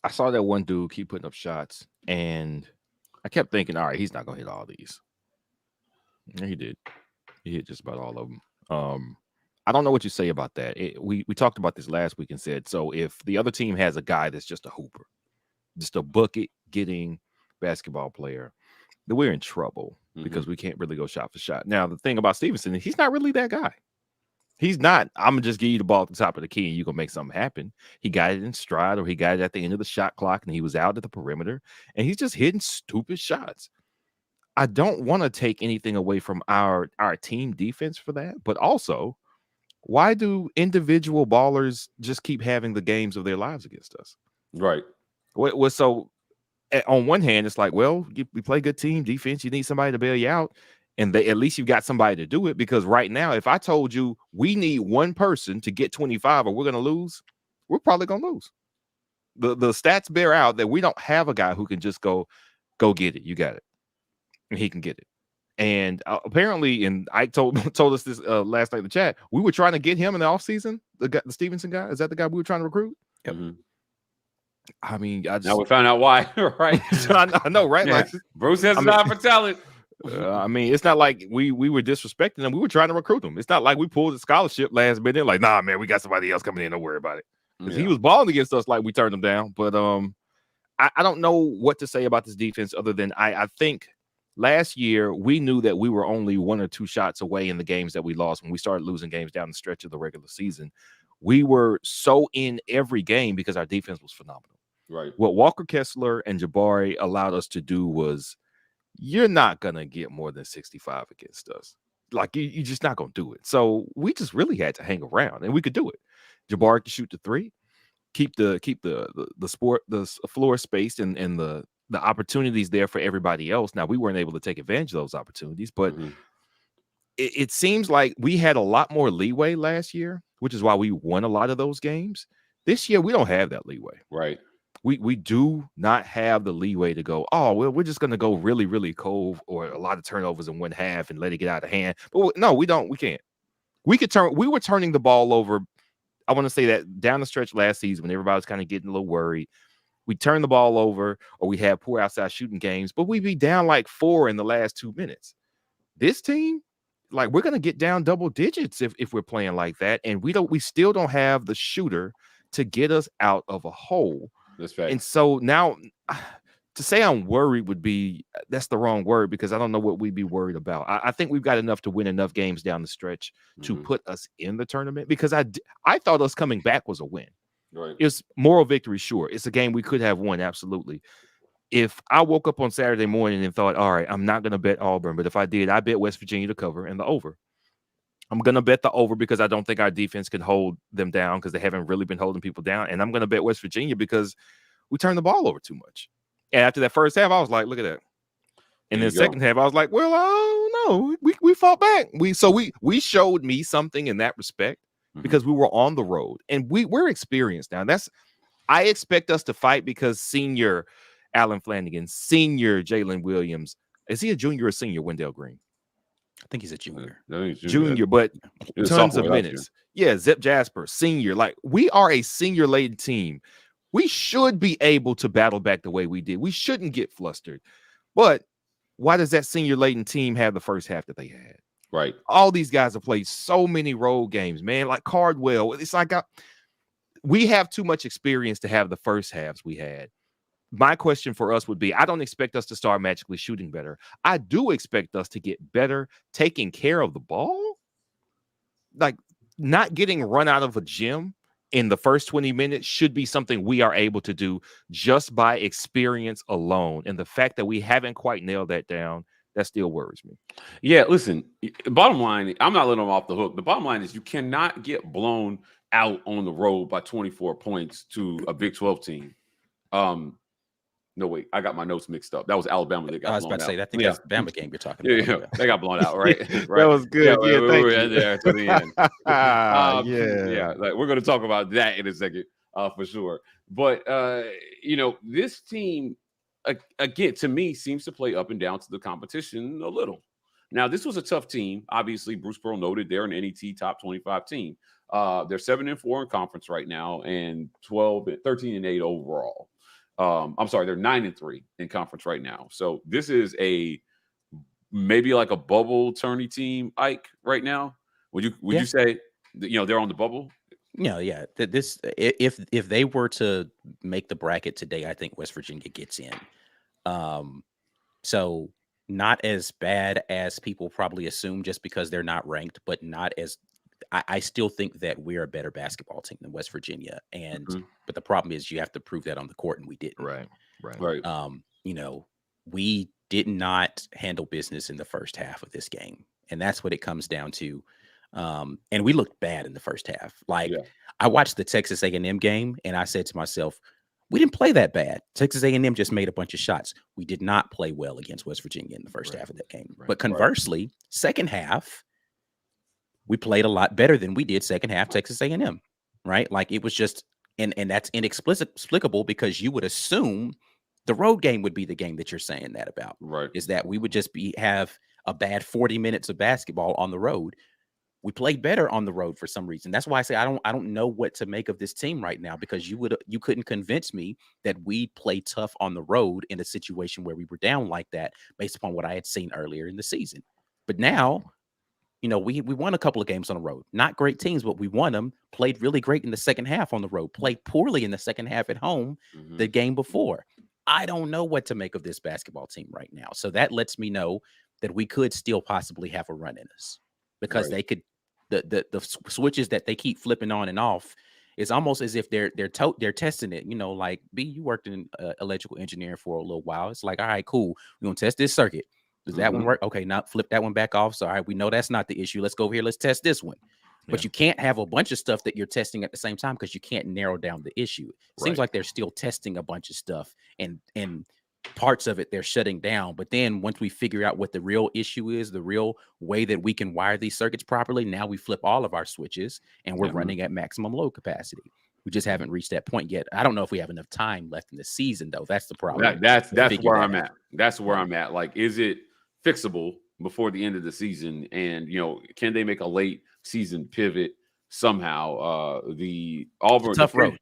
I saw that one dude keep putting up shots, and I kept thinking, all right, he's not gonna hit all these. And he did. He hit just about all of them. I don't know what you say about that. We talked about this last week and said, so if the other team has a guy that's just a hooper, just a bucket getting basketball player, then we're in trouble because we can't really go shot for shot. Now, the thing about Stevenson, he's not really that guy. He's not, I'm going to just give you the ball at the top of the key and you're going to make something happen. He got it in stride, or he got it at the end of the shot clock, and he was out at the perimeter, and he's just hitting stupid shots. I don't want to take anything away from our team defense for that, but also, why do individual ballers just keep having the games of their lives against us? Right. So on one hand, it's like, well, we play good team defense. You need somebody to bail you out. And at least you've got somebody to do it, because right now, if I told you we need one person to get 25 or we're going to lose, we're probably going to lose. The stats bear out that we don't have a guy who can just go get it. You got it. And he can get it. And apparently, and Ike told us this last night in the chat, we were trying to get him in the offseason, the Stevenson guy. Is that the guy we were trying to recruit? Yep. I mean, now we found out why, right? I know, right? Yeah. Like, Bruce has an eye for talent. I mean, it's not like we were disrespecting them. We were trying to recruit them. It's not like we pulled a scholarship last minute. Like, nah, man, we got somebody else coming in. Don't worry about it. Because he was balling against us, like we turned him down. But I don't know what to say about this defense other than I think last year we knew that we were only 1 or 2 shots away in the games that we lost when we started losing games down the stretch of the regular season. We were so in every game because our defense was phenomenal. Right. What Walker Kessler and Jabari allowed us to do was, you're not going to get more than 65 against us. Like, you're just not going to do it. So we just really had to hang around, and we could do it. Jabari could shoot the 3, keep the floor spaced and the opportunities there for everybody else. Now, we weren't able to take advantage of those opportunities, but it seems like we had a lot more leeway last year, which is why we won a lot of those games. This year, we don't have that leeway. Right. We do not have the leeway to go, oh, well, we're just going to go really, really cold or a lot of turnovers in one half and let it get out of hand. But no, we don't. We can't. We were turning the ball over. I want to say that down the stretch last season when everybody was kind of getting a little worried, we turned the ball over, or we had poor outside shooting games, but we'd be down like 4 in the last 2 minutes. This team, like, we're going to get down double digits if we're playing like that. And we still don't have the shooter to get us out of a hole. That's right. And so now to say I'm worried that's the wrong word, because I don't know what we'd be worried about. I think we've got enough to win enough games down the stretch to put us in the tournament, because I thought us coming back was a win. Right. It's moral victory, sure. It's a game we could have won, absolutely. If I woke up on Saturday morning and thought, all right, I'm not going to bet Auburn, but if I did, I bet West Virginia to cover and the over. I'm going to bet the over because I don't think our defense can hold them down, because they haven't really been holding people down. And I'm going to bet West Virginia because we turned the ball over too much. And after that first half, I was like, look at that. And then the second half, I was like, well, I don't know. We fought back. We showed me something in that respect because we were on the road and we're experienced now. I expect us to fight because senior Allen Flanagan, senior Jalen Williams, is he a junior or senior, Wendell Green? think he's a junior. I think he's junior, but He was a tons of sophomore last year. minutes. Yeah, Zep Jasper, senior. Like, we are a senior-laden team. We should be able to battle back the way we did. We shouldn't get flustered. But why does that senior-laden team have the first half that they had? Right. All these guys have played so many road games, man. Like Cardwell. It's like we have too much experience to have the first halves we had. My question for us would be, I don't expect us to start magically shooting better. I do expect us to get better taking care of the ball. Like, not getting run out of a gym in the first 20 minutes should be something we are able to do just by experience alone. And the fact that we haven't quite nailed that down, that still worries me. Yeah, listen, bottom line, I'm not letting them off the hook. The bottom line is you cannot get blown out on the road by 24 points to a Big 12 team. No, wait, I got my notes mixed up. That was Alabama that got blown out. I was about to say, I think that's the Bama game you're talking about. Yeah, they got blown out, right? Right. That was good. Yeah, we thank were you. there to the end. Yeah. Like, we're going to talk about that in a second, for sure. But this team, again, to me, seems to play up and down to the competition a little. Now, this was a tough team. Obviously, Bruce Pearl noted they're an NET top 25 team. They're 7-4 in conference right now, and 13-8 overall. I'm sorry, they're 9-3 in conference right now. So this is maybe like a bubble tourney team, Ike, right now. Would you say they're on the bubble? Yeah. This if they were to make the bracket today, I think West Virginia gets in. So not as bad as people probably assume just because they're not ranked, but not as I still think that we're a better basketball team than West Virginia. And but the problem is you have to prove that on the court, and we didn't. Right. We did not handle business in the first half of this game. And that's what it comes down to. And we looked bad in the first half. I watched the Texas A&M game, and I said to myself, we didn't play that bad. Texas A&M just made a bunch of shots. We did not play well against West Virginia in the first half of that game. But conversely, second half, we played a lot better than we did second half Texas A&M, right? Like, it was just, and that's inexplicable because you would assume the road game would be the game that you're saying that about, right? Is that we would just have a bad 40 minutes of basketball on the road. We played better on the road for some reason. That's why I say I don't know what to make of this team right now, because you couldn't convince me that we play tough on the road in a situation where we were down like that based upon what I had seen earlier in the season. But now, we won a couple of games on the road. Not great teams, but we won them. Played really great in the second half on the road. Played poorly in the second half at home the game before. I don't know what to make of this basketball team right now. So that lets me know that we could still possibly have a run in us, because they could. The switches that they keep flipping on and off is almost as if they're testing it. Like, B, you worked in electrical engineering for a little while. It's like, all right, cool. We're gonna test this circuit. Does that one work? Okay, now flip that one back off. So, all right, we know that's not the issue. Let's go over here. Let's test this one. But you can't have a bunch of stuff that you're testing at the same time, because you can't narrow down the issue. It seems like they're still testing a bunch of stuff, and parts of it they're shutting down. But then once we figure out what the real issue is, the real way that we can wire these circuits properly, now we flip all of our switches and we're running at maximum load capacity. We just haven't reached that point yet. I don't know if we have enough time left in the season, though. That's the problem. That's where I'm at. That's where I'm at. Like, is it fixable before the end of the season? And can they make a late season pivot somehow? The Auburn tough road.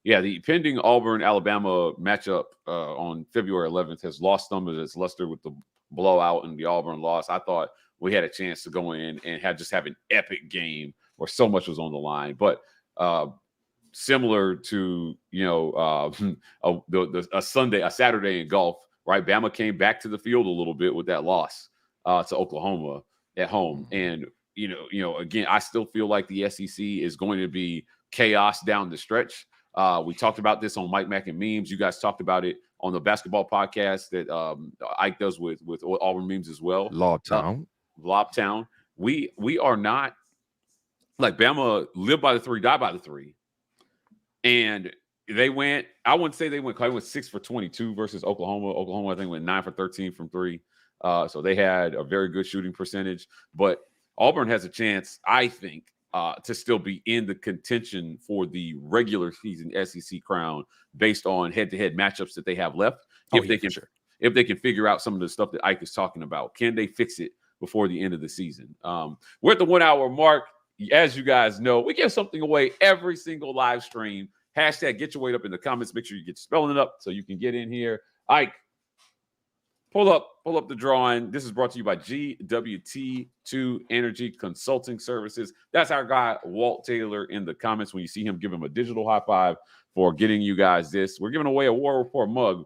Yeah, the pending Auburn-Alabama matchup on February 11th has lost some of its luster with the blowout and the Auburn loss. I thought we had a chance to go in and have an epic game where so much was on the line. But similar to a Saturday in golf, right? Bama came back to the field a little bit with that loss to Oklahoma at home, and again, I still feel like the SEC is going to be chaos down the stretch. We talked about this on Mike Mack and Memes. You guys talked about it on the basketball podcast that Ike does with Auburn Memes as well. Lobtown. We are not like Bama. Live by the three, die by the three. And they went. I wouldn't say they went 6 for 22 versus Oklahoma. Oklahoma, I think, went 9 for 13 from three. So they had a very good shooting percentage. But Auburn has a chance, I think, to still be in the contention for the regular season SEC crown based on head-to-head matchups that they have left. If they can figure out some of the stuff that Ike is talking about, can they fix it before the end of the season. We're at the 1 hour mark. As you guys know, we give something away every single live stream. Hashtag get your weight up in the comments. Make sure you get spelling it up so you can get in here. Ike, pull up the drawing. This is brought to you by GWT2 Energy Consulting Services. That's our guy, Walt Taylor, in the comments. When you see him, give him a digital high five for getting you guys this. We're giving away a War Report mug.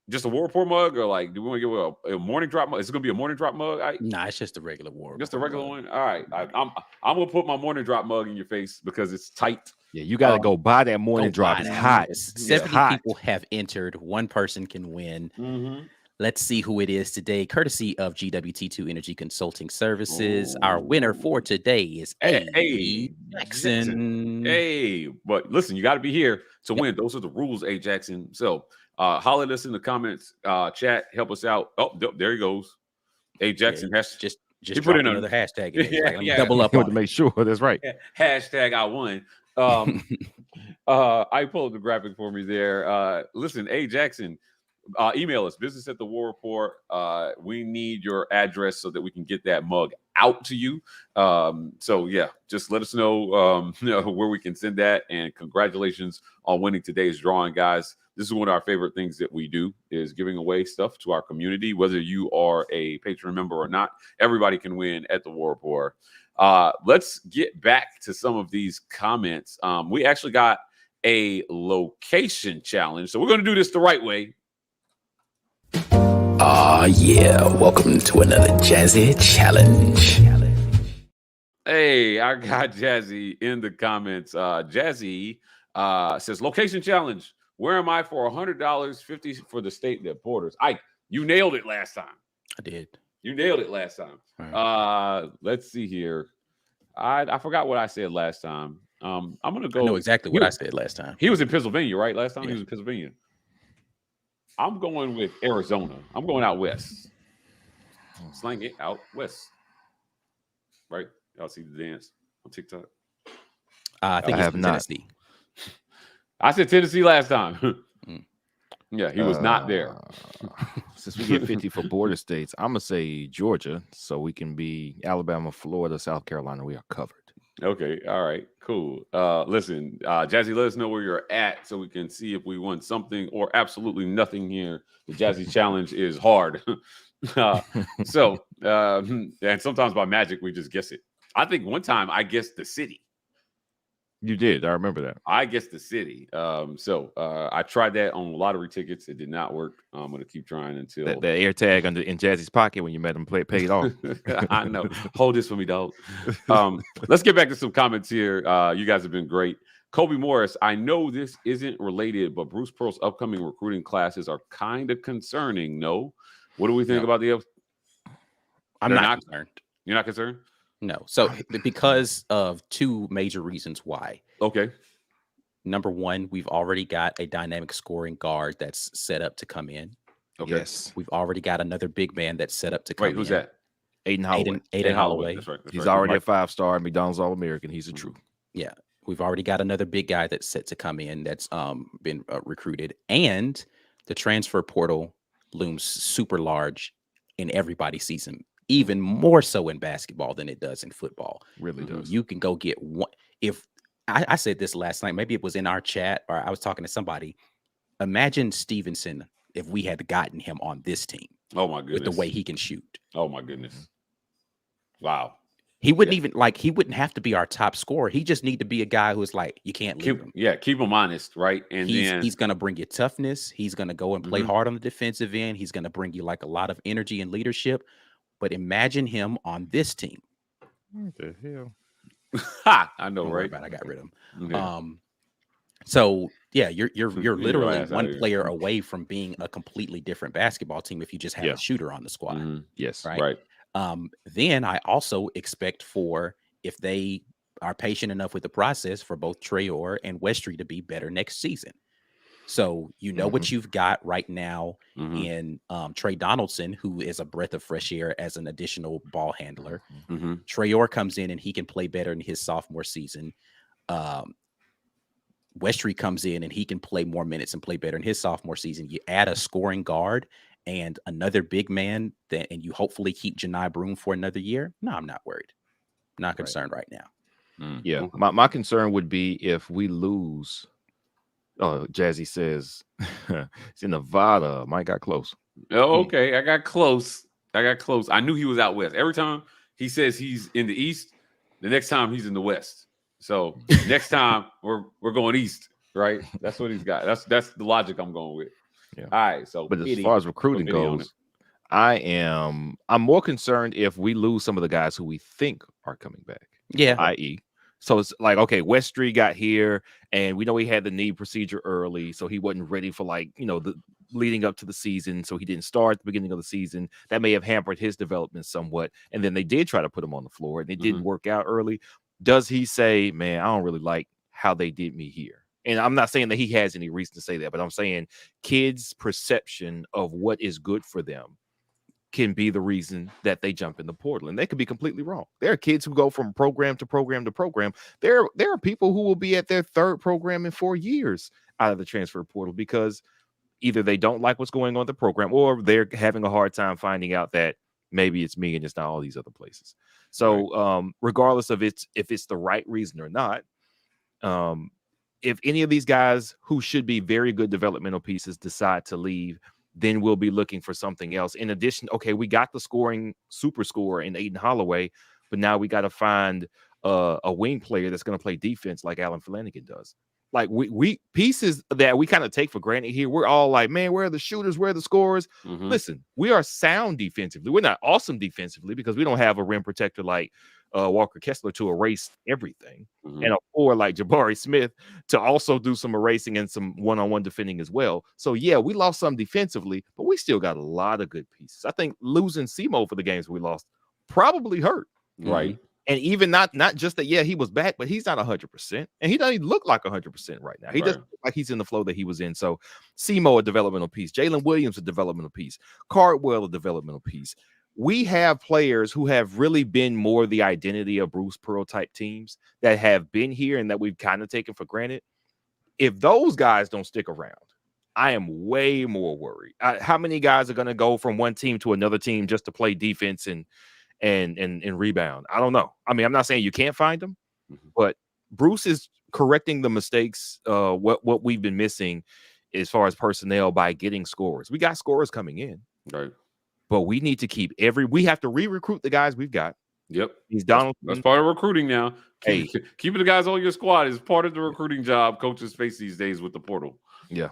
Just a War Report mug, or like, do we want to give a morning drop mug? Is it going to be a morning drop mug? Nah, it's just a regular War. Just a regular one? All right. I'm going to put my morning drop mug in your face because it's tight. Yeah, you got to go buy that morning drop. It's hot. 70 hot. people have entered. One person can win. Mm-hmm. Let's see who it is today. Courtesy of GWT2 Energy Consulting Services. Our winner for today is A. Jackson. Hey, but listen, you got to be here to win. Those are the rules, A. Jackson. So holler at us in the comments, chat, help us out. Oh, there he goes. A. Jackson has just he put in another hashtag. Double up to on make sure that's right. Hashtag I won. I pulled up the graphic for me there. Listen, A. Jackson, email us, business at the War Report. We need your address so that we can get that mug out to you. So yeah, just let us know, where we can send that. And congratulations on winning today's drawing, guys. This is one of our favorite things that we do, is giving away stuff to our community. Whether you are a patron member or not, everybody can win at the War Report. Let's get back to some of these comments. We actually got a location challenge, so we're going to do this the right way. Yeah, welcome to another Jazzy Challenge. Hey, I got Jazzy in the comments. Jazzy says, location challenge. Where am I for $100, $50 for the state that borders? Ike, you nailed it last time. I did. You nailed it last time. Right. Let's see here. I forgot what I said last time. I'm gonna go. I know exactly what I said last time. He was in Pennsylvania, right? Last time yeah. He was in Pennsylvania. I'm going with Arizona. I'm going out west. Slang it out west. Right? Y'all see the dance on TikTok? I think it's Tennessee. I said Tennessee last time. Yeah, he was not there. Since we get 50 for border states, I'm gonna say Georgia, so we can be Alabama, Florida, South Carolina. We are covered. Okay, all right, cool. Listen, Jazzy, let us know where you're at so we can see if we won something or absolutely nothing here. The Jazzy Challenge is hard. And sometimes by magic we just guess it. I think one time I guessed the city. You did. I remember that. I guessed the city. I tried that on lottery tickets. It did not work. I'm going to keep trying until the air tag in Jazzy's pocket when you met him paid off. I know. Hold this for me, dog. Let's get back to some comments here. You guys have been great. Kobe Morris, I know this isn't related, but Bruce Pearl's upcoming recruiting classes are kind of concerning. No, what do we think about the? I'm not concerned. You're not concerned? No. So because of two major reasons why. Okay. Number one, we've already got a dynamic scoring guard that's set up to come in. Okay. Yes. We've already got another big man that's set up to come in. Wait, who's that? Aiden Holloway. Aiden Holloway. That's right. He's already a 5-star McDonald's All-American. He's a true. Yeah. We've already got another big guy that's set to come in that's been recruited. And the transfer portal looms super large in everybody's season. Even more so in basketball than it does in football. Really does. You can go get one. If I said this last night, maybe it was in our chat or I was talking to somebody. Imagine Stevenson if we had gotten him on this team. Oh my goodness. With the way he can shoot. Oh my goodness. Wow. He wouldn't he wouldn't have to be our top scorer. He just need to be a guy who's like, you can't leave him. Yeah, keep him honest, right? And he's going to bring you toughness. He's going to go and play hard on the defensive end. He's going to bring you like a lot of energy and leadership. But imagine him on this team. What the hell? Ha! I know, right? I got rid of him. Yeah. So yeah, you're literally one player away from being a completely different basketball team if you just have a shooter on the squad. Yes, right. Then I also expect if they are patient enough with the process, for both Traore and Westry to be better next season. So what you've got right now in Trey Donaldson, who is a breath of fresh air as an additional ball handler. Traore comes in and he can play better in his sophomore season. Westry comes in and he can play more minutes and play better in his sophomore season. You add a scoring guard, and another big man, and you hopefully keep Janai Broome for another year, no, I'm not worried. Not concerned right now. Yeah. My concern would be if we lose. Oh, Jazzy says it's in Nevada. Mike got close. Oh, okay. I got close. I knew he was out west. Every time he says he's in the east, the next time he's in the west. So next time we're going east, right? That's what he's got. That's the logic I'm going with. Yeah. All right. So, but as far as recruiting goes, I'm more concerned if we lose some of the guys who we think are coming back. Yeah. I.e. So it's like, okay, West Street got here and we know he had the knee procedure early. So he wasn't ready for the leading up to the season. So he didn't start at the beginning of the season. That may have hampered his development somewhat. And then they did try to put him on the floor and it didn't work out early. Does he say, man, I don't really like how they did me here? And I'm not saying that he has any reason to say that, but I'm saying kids' perception of what is good for them can be the reason that they jump in the portal, and they could be completely wrong. There are kids who go from program to program to program. There are people who will be at their third program in 4 years out of the transfer portal because either they don't like what's going on in the program or they're having a hard time finding out that maybe it's me and it's not all these other places. So regardless of if it's the right reason or not, if any of these guys who should be very good developmental pieces decide to leave, then we'll be looking for something else. In addition, okay, we got the scoring super scorer in Aiden Holloway, but now we got to find a wing player that's going to play defense like Alan Flanagan does. Like we pieces that we kind of take for granted here. We're all like, man, where are the shooters? Where are the scorers? Listen, we are sound defensively. We're not awesome defensively because we don't have a rim protector like Walker Kessler to erase everything, and a four like Jabari Smith to also do some erasing and some one-on-one defending as well. So yeah, we lost some defensively, but we still got a lot of good pieces. I think losing Simo for the games we lost probably hurt, right? And even not just that, yeah, he was back, but he's not 100%, and he doesn't look like 100% right now. He doesn't look like he's in the flow that he was in. So Simo, a developmental piece, Jalen Williams, a developmental piece, Cardwell, a developmental piece. We have players who have really been more the identity of Bruce Pearl type teams that have been here and that we've kind of taken for granted. If those guys don't stick around, I am way more worried. How many guys are going to go from one team to another team just to play defense and rebound? I don't know. I mean, I'm not saying you can't find them, but Bruce is correcting the mistakes, what we've been missing as far as personnel by getting scorers. We got scorers coming in. Right. But we need to keep we have to re-recruit the guys we've got. Yep. He's Donald. That's part of recruiting now. Keeping the guys on your squad is part of the recruiting job coaches face these days with the portal. Yeah.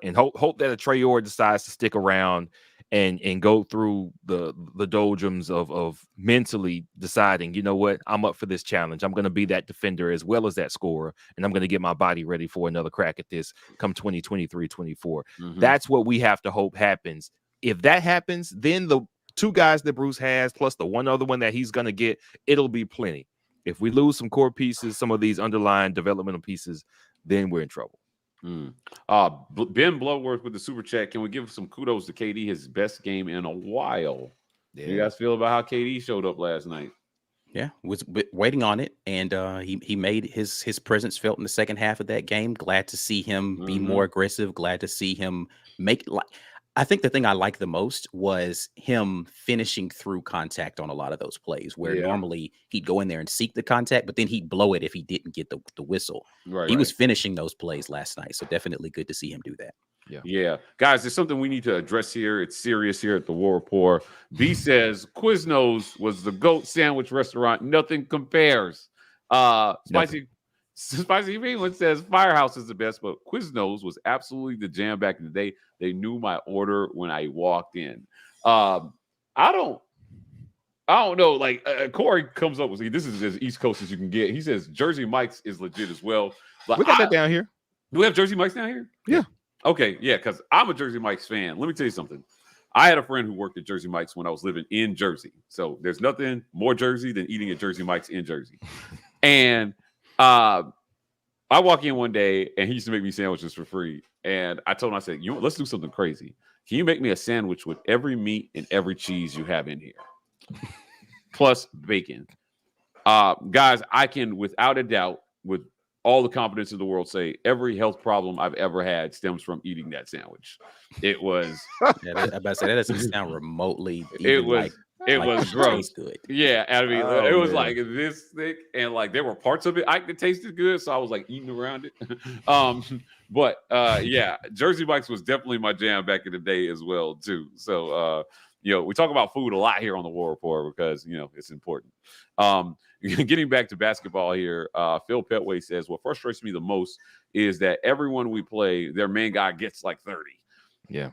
And hope that a Traore decides to stick around and go through the doldrums of mentally deciding, you know what, I'm up for this challenge. I'm going to be that defender as well as that scorer, and I'm going to get my body ready for another crack at this come 2023, 24. That's what we have to hope happens. If that happens, then the two guys that Bruce has, plus the one other one that he's going to get, it'll be plenty. If we lose some core pieces, some of these underlying developmental pieces, then we're in trouble. Ben Bloodworth with the super chat. Can we give some kudos to KD, his best game in a while? Yeah. You guys feel about how KD showed up last night? Yeah, was waiting on it, and he made his presence felt in the second half of that game. Glad to see him be more aggressive. Glad to see him make I think the thing I liked the most was him finishing through contact on a lot of those plays where normally he'd go in there and seek the contact, but then he'd blow it if he didn't get the whistle. He was finishing those plays last night. So definitely good to see him do that. Yeah. Guys, there's something we need to address here. It's serious here at the War Report. B says Quiznos was the GOAT sandwich restaurant. Nothing compares. Spicy Penguin says Firehouse is the best, but Quiznos was absolutely the jam back in the day. They knew my order when I walked in. I don't know. Like Corey comes up with this is as East Coast as you can get. He says Jersey Mike's is legit as well. But we got that down here. Do we have Jersey Mike's down here? Yeah. Okay. Yeah, because I'm a Jersey Mike's fan. Let me tell you something. I had a friend who worked at Jersey Mike's when I was living in Jersey. So there's nothing more Jersey than eating at Jersey Mike's in Jersey. And I walk in one day and he used to make me sandwiches for free. And I told him, I said, let's do something crazy. Can you make me a sandwich with every meat and every cheese you have in here? Plus bacon. Guys, I can, without a doubt, with all the confidence in the world say every health problem I've ever had stems from eating that sandwich. It was. Yeah, I about to say that doesn't sound remotely It even was. It like was it gross. tastes good. Yeah, I mean, Oh, it was man. like this thick, and like there were parts of it that tasted good, so I was like eating around it. But yeah, Jersey Mike's was definitely my jam back in the day as well too. So we talk about food a lot here on the War Report because it's important. Getting back to basketball here, Phil Petway says, what frustrates me the most is that everyone we play, their main guy gets like 30. Yeah.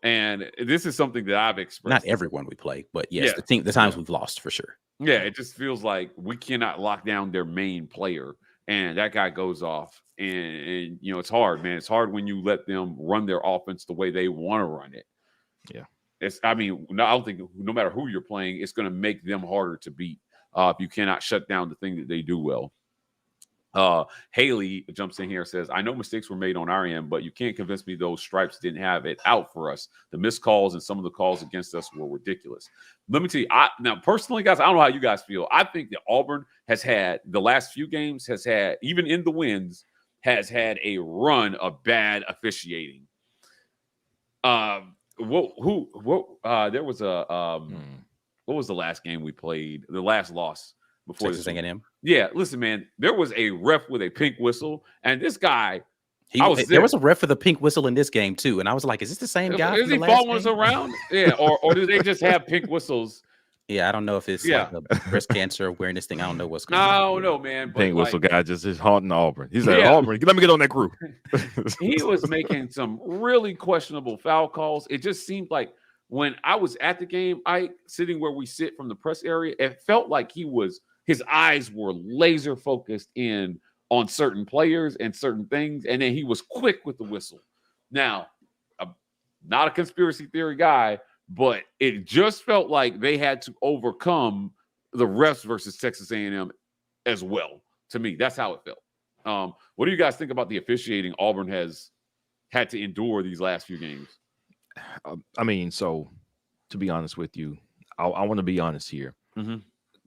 And this is something that I've expressed. Not everyone we play, but yes, the times we've lost for sure. Yeah, it just feels like we cannot lock down their main player, and that guy goes off. And it's hard, man. It's hard when you let them run their offense the way they want to run it. Yeah. I don't think no matter who you're playing, it's going to make them harder to beat if you cannot shut down the thing that they do well. Haley jumps in here and says, I know mistakes were made on our end, but you can't convince me those stripes didn't have it out for us. The missed calls and some of the calls against us were ridiculous. Let me tell you, now personally, guys, I don't know how you guys feel. I think that Auburn has had the last few games, even in the wins, has had a run of bad officiating. There was what was the last game we played? The last loss before Texas A&M. Yeah, listen, man, there was a ref with a pink whistle, and this guy, there was a ref with a pink whistle in this game too, and I was like, "Is this the same guy?" Is he following us around? Yeah, or do they just have pink whistles? Yeah, I don't know if it's like a breast cancer awareness thing. I don't know what's going on. I don't know, man. Pink whistle guy just is haunting Auburn. He's like, Auburn, let me get on that crew. He was making some really questionable foul calls. It just seemed like when I was at the game, sitting where we sit from the press area, it felt like his eyes were laser focused in on certain players and certain things, and then he was quick with the whistle. Now, I'm not a conspiracy theory guy, but it just felt like they had to overcome the refs versus Texas A&M as well. To me, that's how it felt. What do you guys think about the officiating Auburn has had to endure these last few games? So to be honest with you, I want to be honest here. Mm-hmm.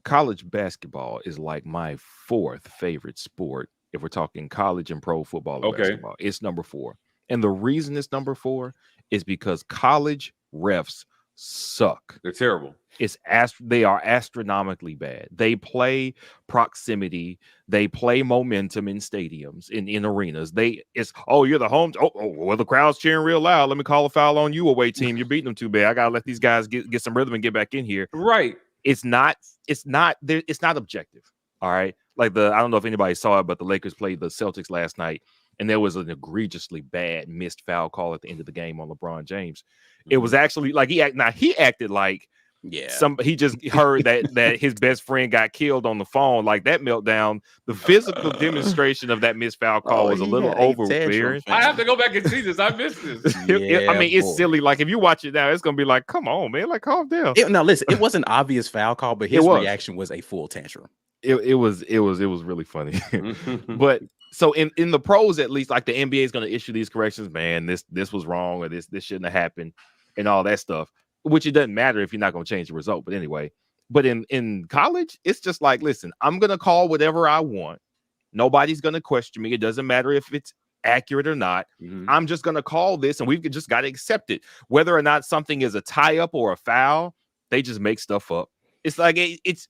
College basketball is like my fourth favorite sport. If we're talking college and pro football or basketball, it's number 4. And the reason it's number 4 is because college refs suck. They're terrible. They are astronomically bad. They play proximity. They play momentum in stadiums, in arenas. You're the home. Well, the crowd's cheering real loud. Let me call a foul on you, away team. You're beating them too bad. I gotta let these guys get some rhythm and get back in here. Right. It's not objective. All right. I don't know if anybody saw it, but the Lakers played the Celtics last night, and there was an egregiously bad missed foul call at the end of the game on LeBron James. It was actually like he acted like he just heard that his best friend got killed on the phone. Like that meltdown, the physical demonstration of that missed foul call was a little overbearing. I have to go back and see this. I missed this. It's silly. Like if you watch it now, it's gonna be like, come on, man, like calm down. Now listen, it was an obvious foul call, but his reaction was a full tantrum. It was really funny. But so in the pros, at least, like the NBA is going to issue these corrections, man, this was wrong, or this shouldn't have happened, and all that stuff, which it doesn't matter if you're not going to change the result. But anyway, in college, it's just like, listen, I'm going to call whatever I want. Nobody's going to question me. It doesn't matter if it's accurate or not. Mm-hmm. I'm just going to call this, and we've just got to accept it. Whether or not something is a tie-up or a foul, they just make stuff up. It's like it's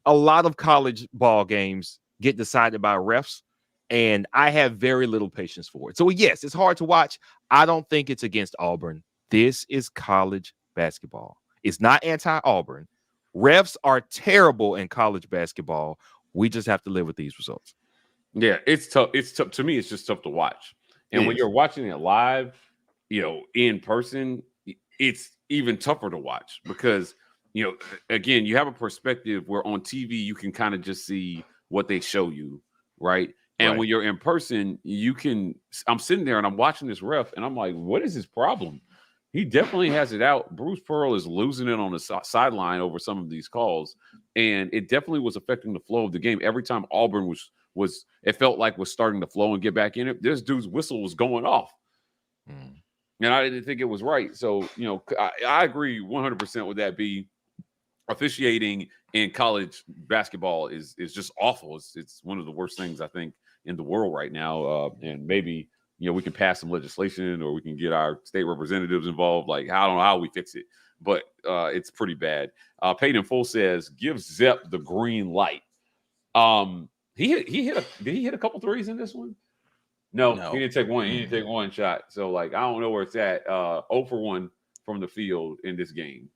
a lot of college ball games get decided by refs, and I have very little patience for it. So yes, it's hard to watch. I don't think it's against Auburn. This is college basketball. It's not anti-Auburn. Refs are terrible in college basketball. We just have to live with these results. Yeah, it's tough. It's tough. To me, it's just tough to watch. And when you're watching it live, in person, it's even tougher to watch because again, you have a perspective where on TV you can kind of just see what they show you, right? And when you're in person, I'm sitting there and I'm watching this ref and I'm like, what is his problem? He definitely has it out. Bruce Pearl is losing it on the sideline over some of these calls, and it definitely was affecting the flow of the game. Every time Auburn was it felt like was starting to flow and get back in it, this dude's whistle was going off. And I didn't think it was right. So, I agree 100% with that. Officiating in college basketball is just awful. It's one of the worst things I think in the world right now. And maybe, we can pass some legislation or we can get our state representatives involved. Like, I don't know how we fix it, but it's pretty bad. Peyton Full says, give Zep the green light. Did he hit a couple threes in this one? No, he didn't take one. He didn't take one shot. So, like, I don't know where it's at. 0 for 1 from the field in this game.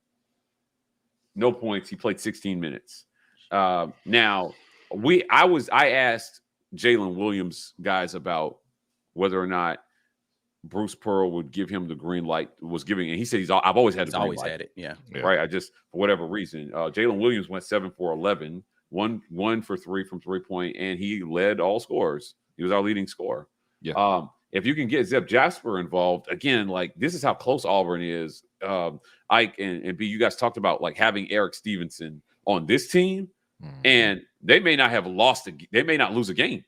No points. He played 16 minutes. Now, I asked Jalen Williams guys about whether or not Bruce Pearl would give him the green light. And he said I've always had the green light. Had it. Yeah. Right. I just, for whatever reason, Jalen Williams went 7 for 11, 1 for 3 from 3-point, and he led all scorers. He was our leading scorer. Yeah. If you can get Zep Jasper involved, again, like, this is how close Auburn is. Ike and B, you guys talked about, like, having Eric Stevenson on this team, and they may not have they may not lose a game.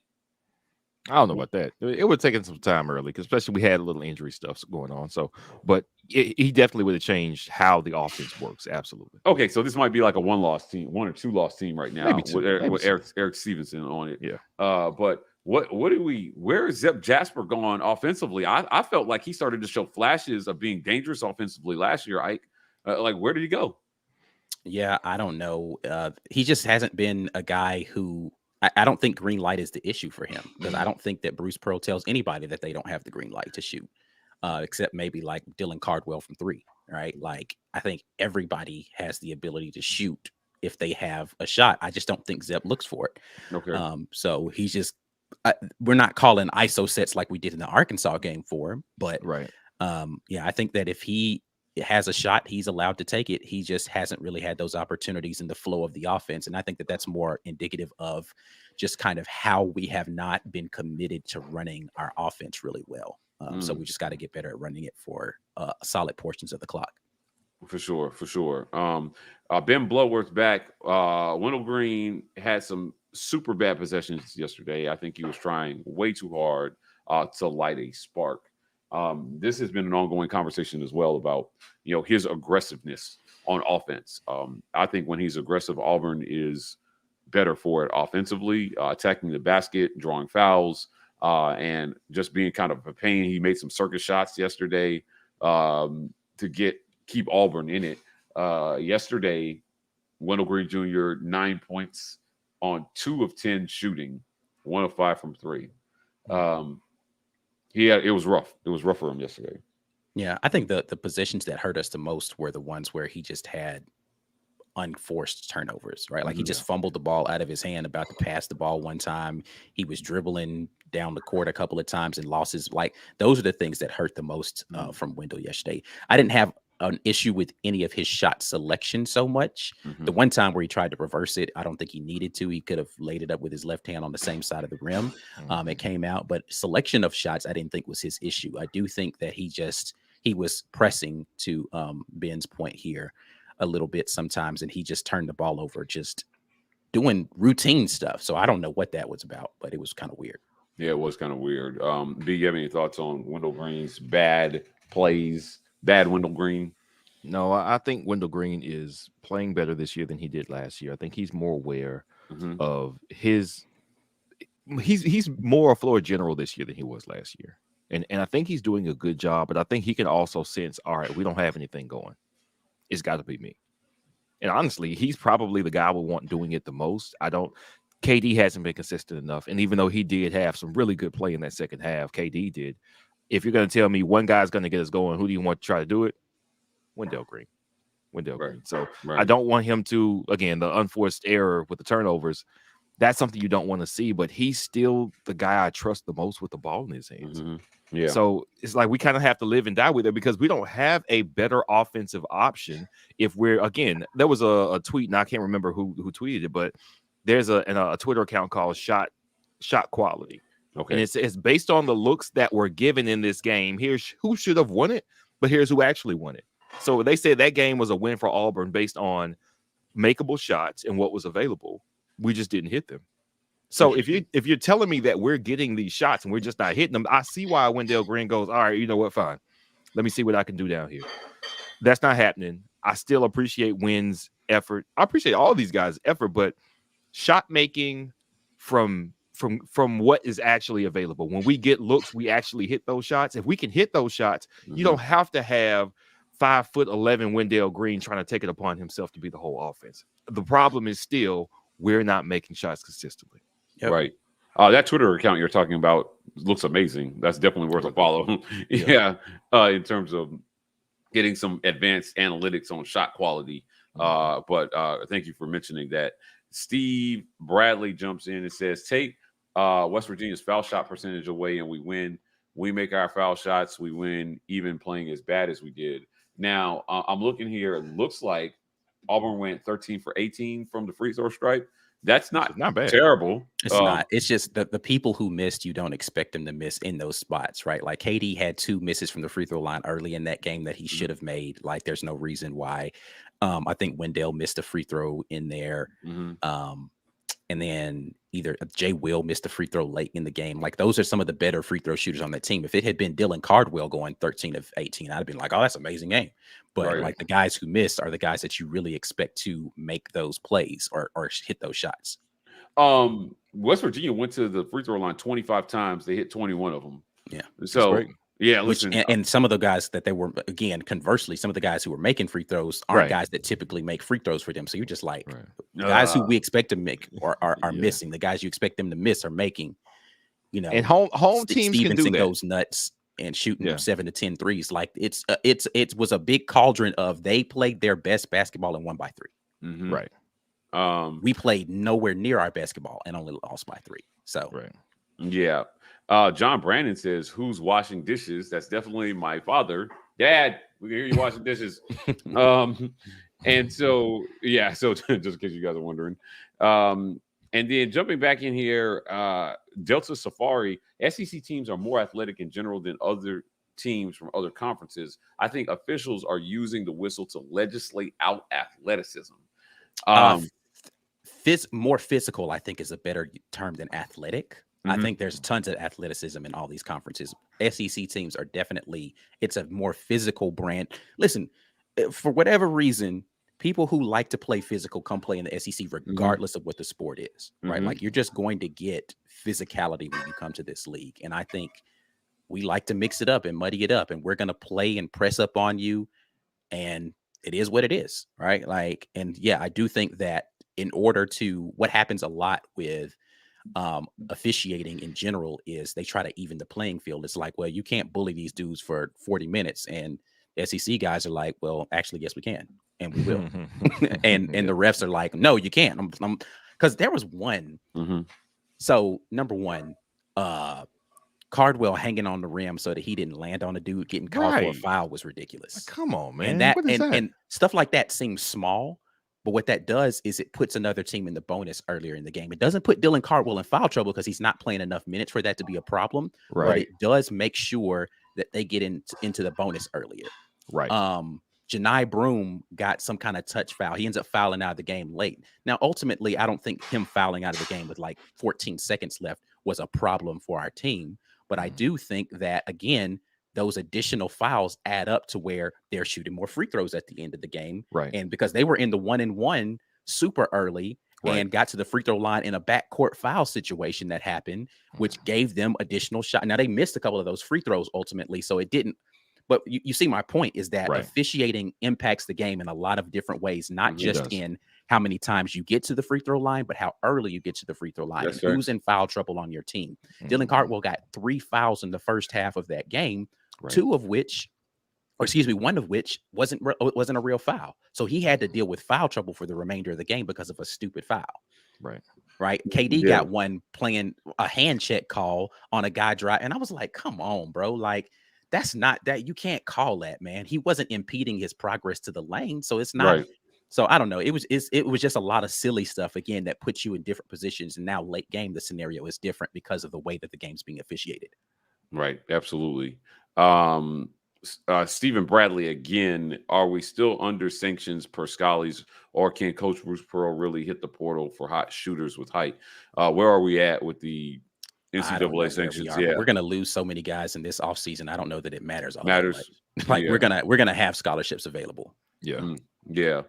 I don't know about that. It would have taken some time early, because especially we had a little injury stuff going on. So, but he definitely would have changed how the offense works. Absolutely. Okay, so this might be like a 1 or 2 loss team right now, Maybe two, with Eric Stevenson on it. Yeah. But where is Zep Jasper gone offensively? I felt like he started to show flashes of being dangerous offensively last year. Ike, like, where did he go? Yeah, I don't know. He just hasn't been a guy who. I don't think green light is the issue for him, because I don't think that Bruce Pearl tells anybody that they don't have the green light to shoot, except maybe like Dylan Cardwell from 3, right? Like, I think everybody has the ability to shoot if they have a shot. I just don't think Zep looks for it. Okay. So he's just, we're not calling ISO sets like we did in the Arkansas game for him, but right. Yeah, I think that if he has a shot, he's allowed to take it. He just hasn't really had those opportunities in the flow of the offense. And I think that that's more indicative of just kind of how we have not been committed to running our offense really well. So we just got to get better at running it for solid portions of the clock. For sure. Ben Bloodworth's back. Wendell Green had some super bad possessions yesterday. I think he was trying way too hard to light a spark. This has been an ongoing conversation as well about, his aggressiveness on offense. I think when he's aggressive, Auburn is better for it offensively, attacking the basket, drawing fouls, and just being kind of a pain. He made some circus shots yesterday to keep Auburn in it. Yesterday, Wendell Green Jr., 9 points on 2 of 10 shooting, 1 of 5 from 3. It was rough. It was rough for him yesterday. Yeah, I think the positions that hurt us the most were the ones where he just had unforced turnovers, right? Like, he just fumbled the ball out of his hand, about to pass the ball one time. He was dribbling down the court a couple of times and losses. Like, those are the things that hurt the most from Wendell yesterday. I didn't have an issue with any of his shot selection so much. The one time where he tried to reverse it, I don't think he needed to. He could have laid it up with his left hand on the same side of the rim. It came out, but selection of shots, I didn't think was his issue. I do think that he was pressing, to Ben's point here, a little bit sometimes, and he just turned the ball over, just doing routine stuff. So I don't know what that was about, but it was kind of weird. Yeah, it was kind of weird. B, you have any thoughts on Wendell Green's bad plays? Bad Wendell Green? No, I think Wendell Green is playing better this year than he did last year. I think he's more aware of he's more a floor general this year than he was last year. And I think he's doing a good job, but I think he can also sense, all right, we don't have anything going. It's got to be me. And honestly, he's probably the guy we want doing it the most. KD hasn't been consistent enough. And even though he did have some really good play in that second half, KD did. If you're going to tell me one guy's going to get us going, who do you want to try to do it? Wendell Green. Green. So I don't want him to, again, the unforced error with the turnovers. That's something you don't want to see, but he's still the guy I trust the most with the ball in his hands. Yeah. So it's like we kind of have to live and die with it, because we don't have a better offensive option. If we're, again, there was a tweet, and I can't remember who tweeted it, but there's a Twitter account called Shot Quality. Okay. And it's based on the looks that were given in this game. Here's who should have won it, but here's who actually won it. So they said that game was a win for Auburn based on makeable shots and what was available. We just didn't hit them. So if you're telling me that we're getting these shots and we're just not hitting them, I see why Wendell Green goes, all right, you know what, fine. Let me see what I can do down here. That's not happening. I still appreciate Wynn's effort. I appreciate all these guys' effort, but shot making from from what is actually available. When we get looks, we actually hit those shots. If we can hit those shots, you don't have to have 5'11" Wendell Green trying to take it upon himself to be the whole offense. The problem is still we're not making shots consistently. Yep. Right. That Twitter account you're talking about looks amazing. That's definitely worth a follow. Yeah. In terms of getting some advanced analytics on shot quality. But thank you for mentioning that. Steve Bradley jumps in and says, take West Virginia's foul shot percentage away and we win. We make our foul shots, we win, even playing as bad as we did. Now, I'm looking here. It looks like Auburn went 13 for 18 from the free throw stripe. That's not bad. Terrible. It's not. It's just the people who missed, you don't expect them to miss in those spots, right? Like KD had 2 misses from the free throw line early in that game that he should have made. Like there's no reason why. I think Wendell missed a free throw in there. And then either Jay Will missed a free throw late in the game. Like those are some of the better free throw shooters on that team. If it had been Dylan Cardwell going 13 of 18, I'd have been like, oh, that's an amazing game. But like the guys who missed are the guys that you really expect to make those plays or hit those shots. West Virginia went to the free throw line 25 times. They hit 21 of them. Yeah. So yeah, listen. And some of the guys that they were, again, conversely, some of the guys who were making free throws aren't guys that typically make free throws for them. So you're just like, the guys who we expect to make are missing. The guys you expect them to miss are making, you know. And home teams Stevenson can do that. Goes nuts and shooting 7 to 10 threes. Like it was a big cauldron of they played their best basketball and won by 3. Right. We played nowhere near our basketball and only lost by 3. So yeah. John Brandon says, who's washing dishes? That's definitely my father. Dad, we can hear you washing dishes. And so, yeah, so just in case you guys are wondering. And then jumping back in here, Delta Safari, SEC teams are more athletic in general than other teams from other conferences. I think officials are using the whistle to legislate out athleticism. More physical, I think, is a better term than athletic. I think there's tons of athleticism in all these conferences. SEC teams are definitely, it's a more physical brand. Listen, for whatever reason, people who like to play physical come play in the SEC regardless of what the sport is, right? Like you're just going to get physicality when you come to this league. And I think we like to mix it up and muddy it up, and we're going to play and press up on you. And it is what it is, right? Like, and yeah, I do think that in order to, what happens a lot with officiating in general is they try to even the playing field. It's like, well, you can't bully these dudes for 40 minutes. And SEC guys are like, well, actually, yes, we can. And we will. and the refs are like, no, you can't. Because there was one. So number one, Cardwell hanging on the rim so that he didn't land on a dude getting called for a foul was ridiculous. Come on, man. And stuff like that seems small. But what that does is it puts another team in the bonus earlier in the game. It doesn't put Dylan Cardwell in foul trouble because he's not playing enough minutes for that to be a problem. Right. But it does make sure that they get into the bonus earlier. Right. Janai Broom got some kind of touch foul. He ends up fouling out of the game late. Now, ultimately, I don't think him fouling out of the game with like 14 seconds left was a problem for our team. But I do think that, again, those additional fouls add up to where they're shooting more free throws at the end of the game. Right. And because they were in the 1-and-1 super early and got to the free throw line in a backcourt foul situation that happened, which gave them additional shot. Now, they missed a couple of those free throws ultimately, so it didn't. But you see, my point is that officiating impacts the game in a lot of different ways, not just in how many times you get to the free throw line, but how early you get to the free throw line and who's in foul trouble on your team. Dylan Cardwell got 3 fouls in the first half of that game, 2 of which, or excuse me, 1 of which wasn't a real foul. So he had to deal with foul trouble for the remainder of the game because of a stupid foul. Right. KD got one playing a hand check call on a guy drive. And I was like, come on, bro. Like, that's not that. You can't call that, man. He wasn't impeding his progress to the lane. So it's not. So I don't know. It was just a lot of silly stuff, again, that puts you in different positions. And now late game, the scenario is different because of the way that the game's being officiated. Right. Absolutely. Stephen Bradley, again, are we still under sanctions per Scully's, or can Coach Bruce Pearl really hit the portal for hot shooters with height? Where are we at with the NCAA sanctions? We're going to lose so many guys in this offseason. I don't know that it matters. Matters. Like we're gonna have scholarships available. Yeah.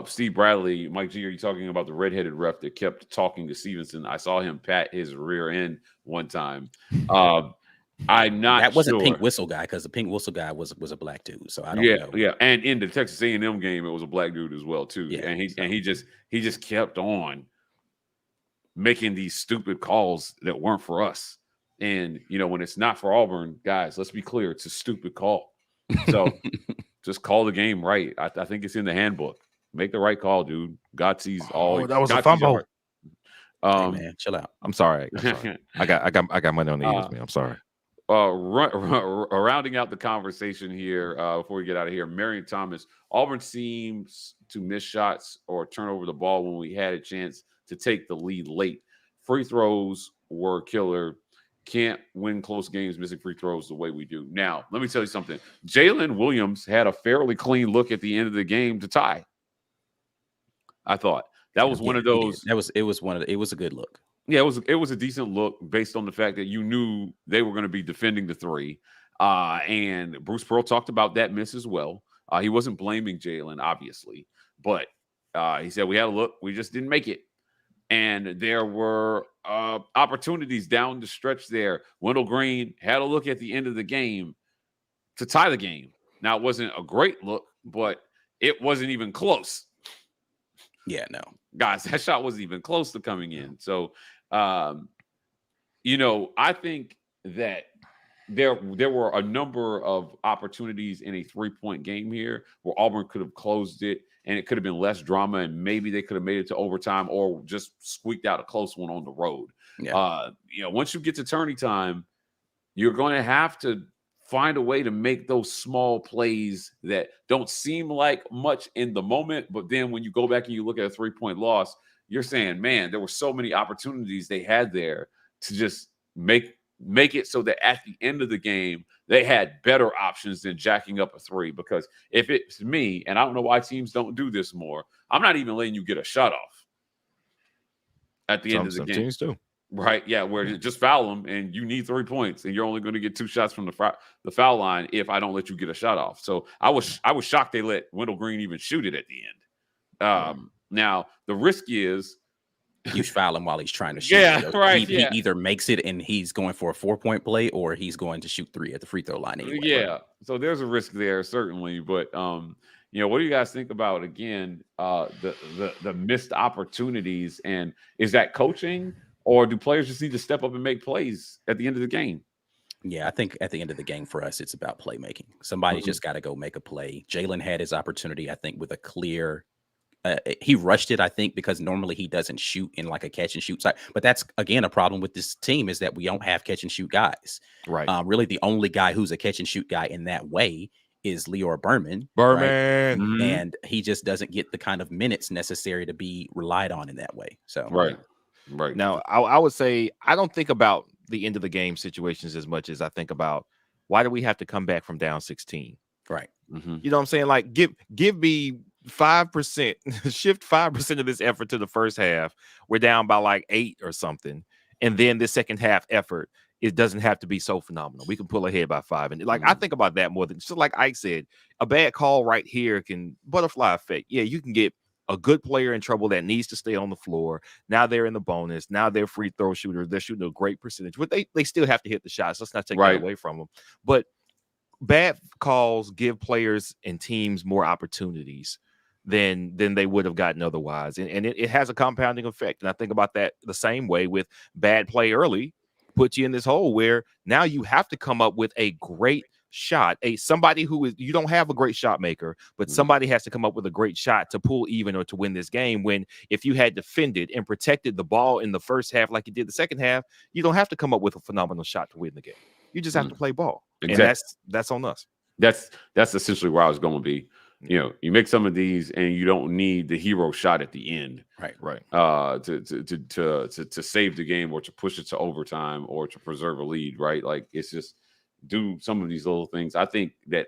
Steve Bradley, Mike G, are you talking about the redheaded ref that kept talking to Stevenson? I saw him pat his rear end one time. I'm not That wasn't sure. Pink Whistle guy, because the Pink Whistle guy was a black dude. So I don't know. Yeah. And in the Texas A&M game, it was a black dude as well too. Yeah, and he just kept on making these stupid calls that weren't for us. And when it's not for Auburn, guys, let's be clear, it's a stupid call. So just call the game right. I think it's in the handbook. Make the right call, dude. God sees all. Oh, that was God a fumble. sees all. Hey, man, chill out. I'm sorry. I got money on the Eagles, man. I'm sorry. Rounding out the conversation here before we get out of here, Marion Thomas. Auburn seems to miss shots or turn over the ball when we had a chance to take the lead late. Free throws were killer. Can't win close games missing free throws the way we do. Now, let me tell you something. Jalen Williams had a fairly clean look at the end of the game to tie. I thought that was one of those. It was a good look. Yeah, it was a decent look based on the fact that you knew they were going to be defending the three. And Bruce Pearl talked about that miss as well. He wasn't blaming Jalen, obviously, but he said we had a look, we just didn't make it. And there were opportunities down the stretch there. Wendell Green had a look at the end of the game to tie the game. Now, it wasn't a great look, but it wasn't even close. Yeah, no. Guys, that shot wasn't even close to coming in. So, I think that there were a number of opportunities in a 3-point game here where Auburn could have closed it, and it could have been less drama, and maybe they could have made it to overtime or just squeaked out a close one on the road. Yeah. Once you get to tourney time, you're going to have to find a way to make those small plays that don't seem like much in the moment, but then when you go back and you look at a 3-point loss, you're saying, man, there were so many opportunities they had there to just make it so that at the end of the game, they had better options than jacking up a three. Because if it's me, and I don't know why teams don't do this more, I'm not even letting you get a shot off at the end of the game. Teams do. Right, yeah, where you just foul them and you need 3 points and you're only going to get 2 shots from the foul line if I don't let you get a shot off. So I was shocked they let Wendell Green even shoot it at the end. Now the risk is you foul him while he's trying to shoot. Yeah, right. He either makes it and he's going for a 4-point play, or he's going to shoot 3 at the free throw line anyway. Yeah, so there's a risk there certainly, but what do you guys think about again the missed opportunities, and is that coaching? Or do players just need to step up and make plays at the end of the game? Yeah, I think at the end of the game for us, it's about playmaking. Somebody's just got to go make a play. Jalen had his opportunity, I think, with a clear he rushed it, I think, because normally he doesn't shoot in like a catch and shoot side. But that's, again, a problem with this team is that we don't have catch and shoot guys. Right. Really, the only guy who's a catch and shoot guy in that way is Leor Berman. Right? Mm-hmm. And he just doesn't get the kind of minutes necessary to be relied on in that way. So, right. Now, I would say I don't think about the end of the game situations as much as I think about why do we have to come back from down 16? Right. Mm-hmm. You know what I'm saying? Like, give me 5%, shift 5% of this effort to the first half. We're down by like 8 or something. And then the second half effort, it doesn't have to be so phenomenal. We can pull ahead by 5. And like, I think about that more than just like Ike said, a bad call right here can butterfly effect. Yeah, you can get a good player in trouble that needs to stay on the floor. Now they're in the bonus. Now they're free throw shooters. They're shooting a great percentage, but they still have to hit the shots. Let's not take that away from them. But bad calls give players and teams more opportunities than they would have gotten otherwise. And it has a compounding effect. And I think about that the same way with bad play early, put you in this hole where now you have to come up with a great shot, somebody who is, you don't have a great shot maker, but somebody has to come up with a great shot to pull even or to win this game. When if you had defended and protected the ball in the first half like you did the second half, you don't have to come up with a phenomenal shot to win the game. You just have to play ball. Exactly. And that's on us. That's essentially where I was going to be. You make some of these and you don't need the hero shot at the end. Right. To save the game or to push it to overtime or to preserve a lead, right? Like, it's just do some of these little things. I think that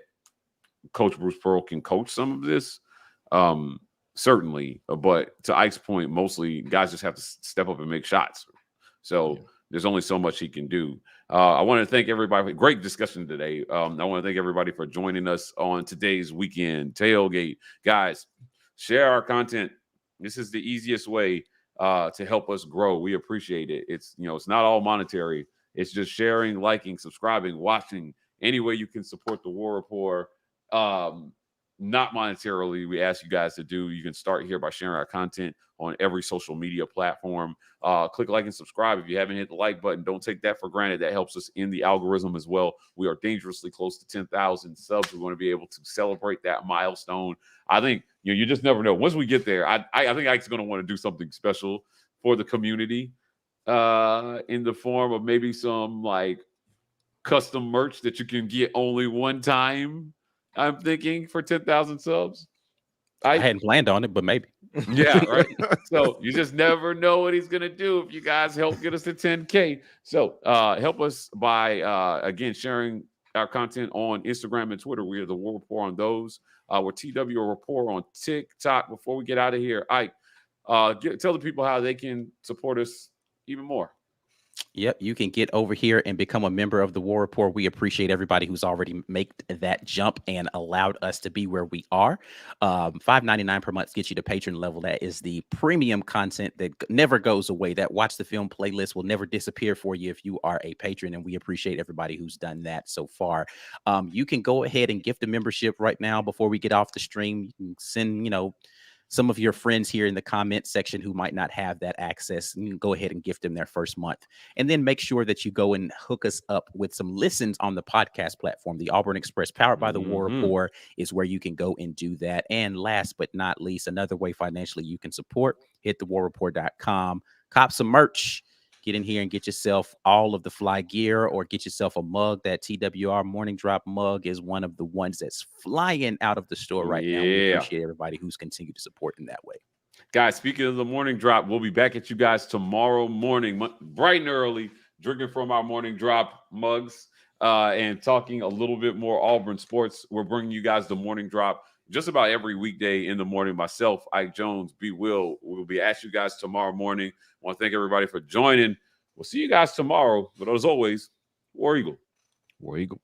Coach Bruce Pearl can coach some of this, certainly. But to Ike's point, mostly guys just have to step up and make shots. So there's only so much he can do. I want to thank everybody. Great discussion today. I want to thank everybody for joining us on today's Weekend Tailgate. Guys, share our content. This is the easiest way to help us grow. We appreciate it. It's, it's not all monetary. It's just sharing, liking, subscribing, watching. Any way you can support the War Report, not monetarily, we ask you guys to do. You can start here by sharing our content on every social media platform. Click like and subscribe if you haven't hit the like button. Don't take that for granted. That helps us in the algorithm as well. We are dangerously close to 10,000 subs. We want to be able to celebrate that milestone. I think you just never know. Once we get there, I think Ike's going to want to do something special for the community in the form of maybe some like custom merch that you can get only one time. I'm thinking for 10,000 subs. I hadn't planned on it, but maybe. Yeah, right. So you just never know what he's gonna do if you guys help get us to 10K. So help us by again sharing our content on Instagram and Twitter. We are the War Report on those. We're TW Report on TikTok. Before we get out of here, Ike, tell the people how they can support us even more. Yep, you can get over here and become a member of the War Report. We appreciate everybody who's already made that jump and allowed us to be where we are. $5.99 per month gets you to patron level. That is the premium content that never goes away. That Watch the Film playlist will never disappear for you if you are a patron, and we appreciate everybody who's done that so far. You can go ahead and gift a membership right now before we get off the stream. You can send, some of your friends here in the comment section who might not have that access, you can go ahead and gift them their first month. And then make sure that you go and hook us up with some listens on the podcast platform. The Auburn Express, powered by the War Report, is where you can go and do that. And last but not least, another way financially you can support, hit thewarreport.com, cop some merch. Get in here and get yourself all of the fly gear, or get yourself a mug. That TWR Morning Drop mug is one of the ones that's flying out of the store right now. We appreciate everybody who's continued to support in that way. Guys, speaking of the Morning Drop, we'll be back at you guys tomorrow morning, bright and early, drinking from our Morning Drop mugs and talking a little bit more Auburn sports. We're bringing you guys the Morning Drop just about every weekday in the morning. Myself, Ike Jones, B. Will, will be at you guys tomorrow morning. I want to thank everybody for joining. We'll see you guys tomorrow. But as always, War Eagle. War Eagle.